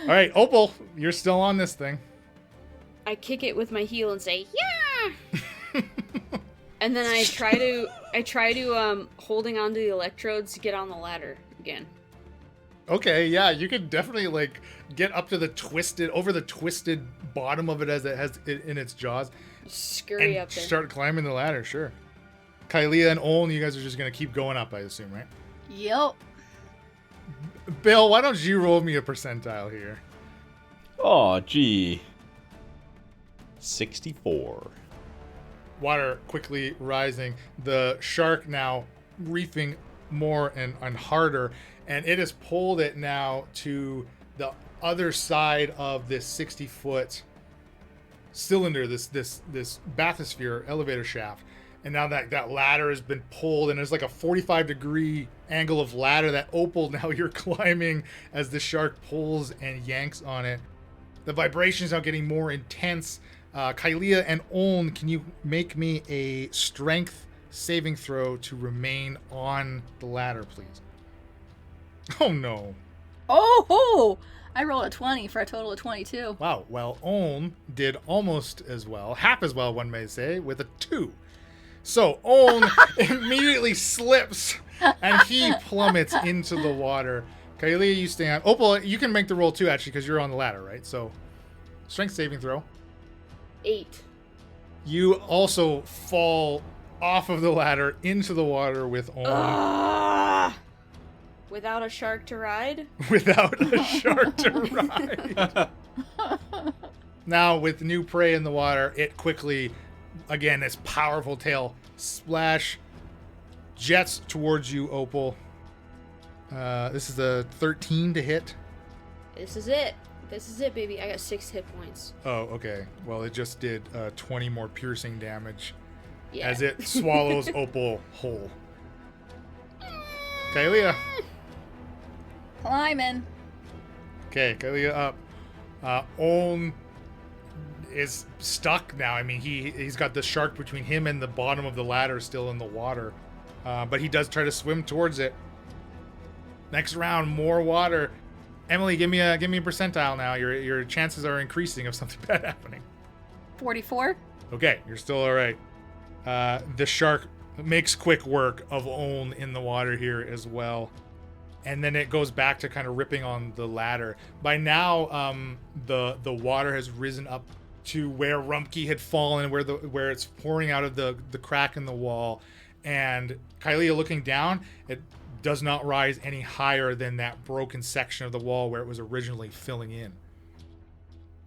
All right, Opal, you're still on this thing. I kick it with my heel and say, "Yeah!" And then I try to holding onto the electrodes to get on the ladder again. Okay, yeah, you could definitely like get up to the twisted bottom of it as it has it in its jaws, Scurry and up there. start climbing the ladder. Sure. Kylia and Olin, you guys are just gonna keep going up, I assume, right? Yup. Bill, why don't you roll me a percentile here? Oh, gee. 64. Water quickly rising. The shark now reefing more and harder, and it has pulled it now to the other side of this 60-foot cylinder, this bathysphere elevator shaft. And now that ladder has been pulled, and there's like a 45-degree angle of ladder that Opal now you're climbing as the shark pulls and yanks on it. The vibrations are getting more intense. Kylia and Oln, can you make me a strength saving throw to remain on the ladder, please? Oh no. Oh ho! I rolled a 20 for a total of 22. Wow. Well, Oln did almost as well, half as well, one may say, with a 2. So Oln immediately slips and he plummets into the water. Kylie, you stay on. Opal, you can make the roll too, actually, because you're on the ladder, right? So, strength saving throw. 8. You also fall off of the ladder into the water with Oln. Ah! Without a shark to ride? Without a shark to ride. Now, with new prey in the water, it quickly, again, its powerful tail splash jets towards you, Opal. This is a 13 to hit. This is it. This is it, baby. I got 6 hit points. Oh, okay. Well, it just did 20 more piercing damage Yeah. as it swallows Opal whole. Kaelia. Climbing. Okay, Kaelia up. Oln is stuck now. I mean, he's got the shark between him and the bottom of the ladder still in the water. But he does try to swim towards it. Next round, more water. Emily, give me a percentile now. Your chances are increasing of something bad happening. 44. Okay, you're still all right. The shark makes quick work of Oln in the water here as well. And then it goes back to kind of ripping on the ladder. By now, the water has risen up to where Rumpke had fallen, where it's pouring out of the crack in the wall. And Kaelia, looking down, it does not rise any higher than that broken section of the wall where it was originally filling in.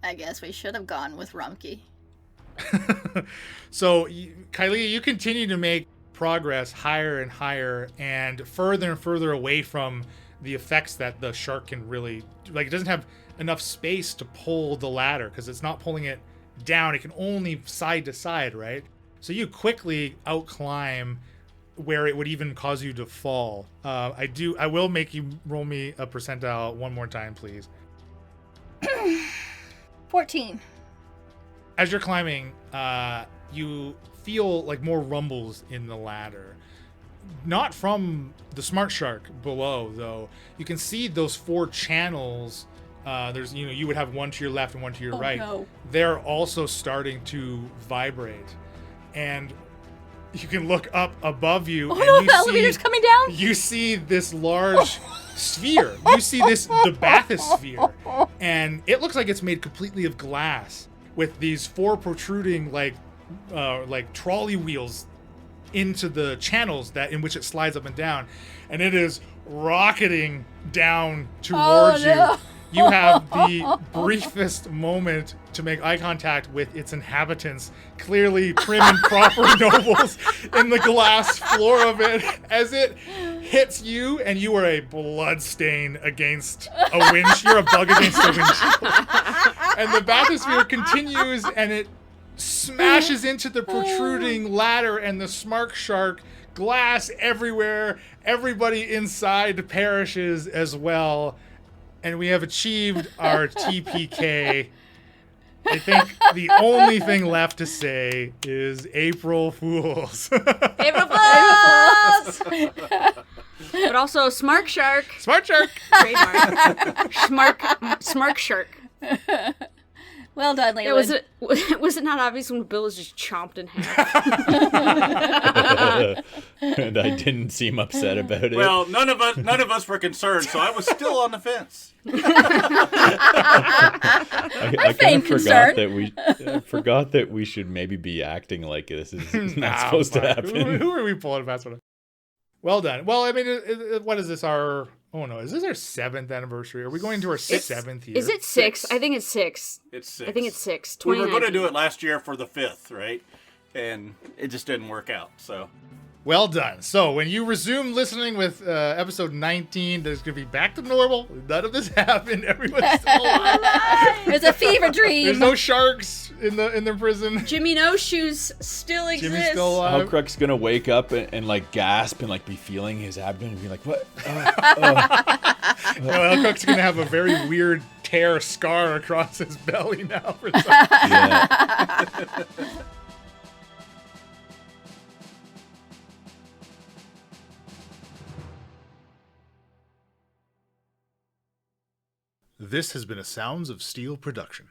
I guess we should have gone with Rumpke. So, Kaelia, you continue to make progress higher and higher and further away from the effects that the shark can really... Like, it doesn't have enough space to pull the ladder because it's not pulling it down. It can only side to side, right? So you quickly outclimb where it would even cause you to fall. I will make you roll me a percentile one more time, please. 14. As you're climbing, you feel like more rumbles in the ladder. Not from the smart shark below, though. You can see those 4 channels. There's, you would have one to your left and one to your right. No. They're also starting to vibrate. And you can look up above you. Oh and no, you the elevator's coming down. You see this large sphere. You see the bathysphere. And it looks like it's made completely of glass with these 4 protruding like trolley wheels into the channels in which it slides up and down. And it is rocketing down towards you. You have the briefest moment to make eye contact with its inhabitants, clearly prim and proper nobles, in the glass floor of it, as it hits you, and you are a blood stain against a windshield. You're a bug against a windshield. And the bathysphere continues, and it smashes into the protruding ladder and the smart shark. Glass everywhere. Everybody inside perishes as well. And we have achieved our TPK. I think the only thing left to say is April Fools. April Fools! But also Smart Shark. Smart Shark! Trademark. Smart Shark. Well done, Leland. Was it not obvious when Bill was just chomped in half? And I didn't seem upset about it. Well, none of us were concerned, so I was still on the fence. I kind of forgot that we should maybe be acting like this is not supposed to happen. Who are we pulling fast with? Well done. Well, I mean, what is this? Is this our 7th anniversary? Are we going to our 7th year? Is it 6? I think it's 6. It's 6. I think it's 6. We were going to do it last year for the 5th, right? And it just didn't work out, so... Well done. So when you resume listening with episode 19, there's going to be back to normal. None of this happened. Everyone's still alive. It's a fever dream. There's no sharks in the prison. Jimmy No Shoes still exists. Jimmy's still alive. Huckruck's gonna wake up and like gasp and like be feeling his abdomen and be like, what? Huckruck's going to have a very weird tear scar across his belly now for some Yeah. This has been a Sounds of Steel production.